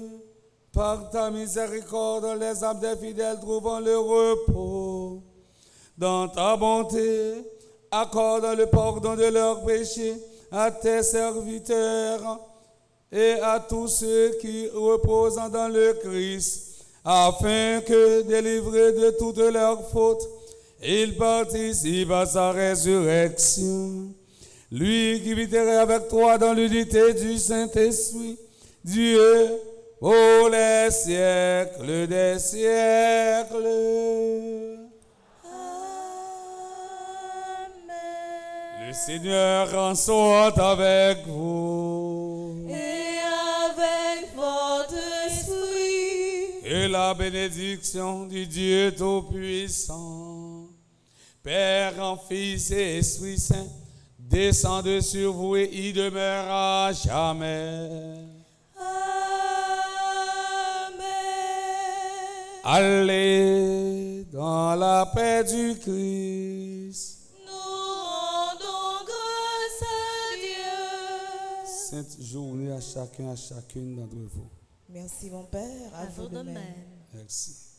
S2: par ta miséricorde, les âmes des fidèles trouvant le repos. Dans ta bonté, accorde le pardon de leurs péchés à tes serviteurs et à tous ceux qui reposent dans le Christ, afin que, délivrés de toutes leurs fautes, ils participent à sa résurrection. Lui qui vivrait avec toi dans l'unité du Saint-Esprit, Dieu, pour les siècles des siècles.
S6: Amen.
S2: Le Seigneur soit avec vous.
S6: Et avec votre esprit,
S2: Et la bénédiction du Dieu Tout-Puissant, Père, Fils et Esprit Saint, descende sur vous et y demeure à jamais.
S6: Amen.
S2: Allez dans la paix du Christ.
S6: Nous rendons grâce à Dieu.
S2: Sainte journée à chacun, à chacune d'entre vous.
S6: Merci mon Père, à vous de même.
S2: Merci.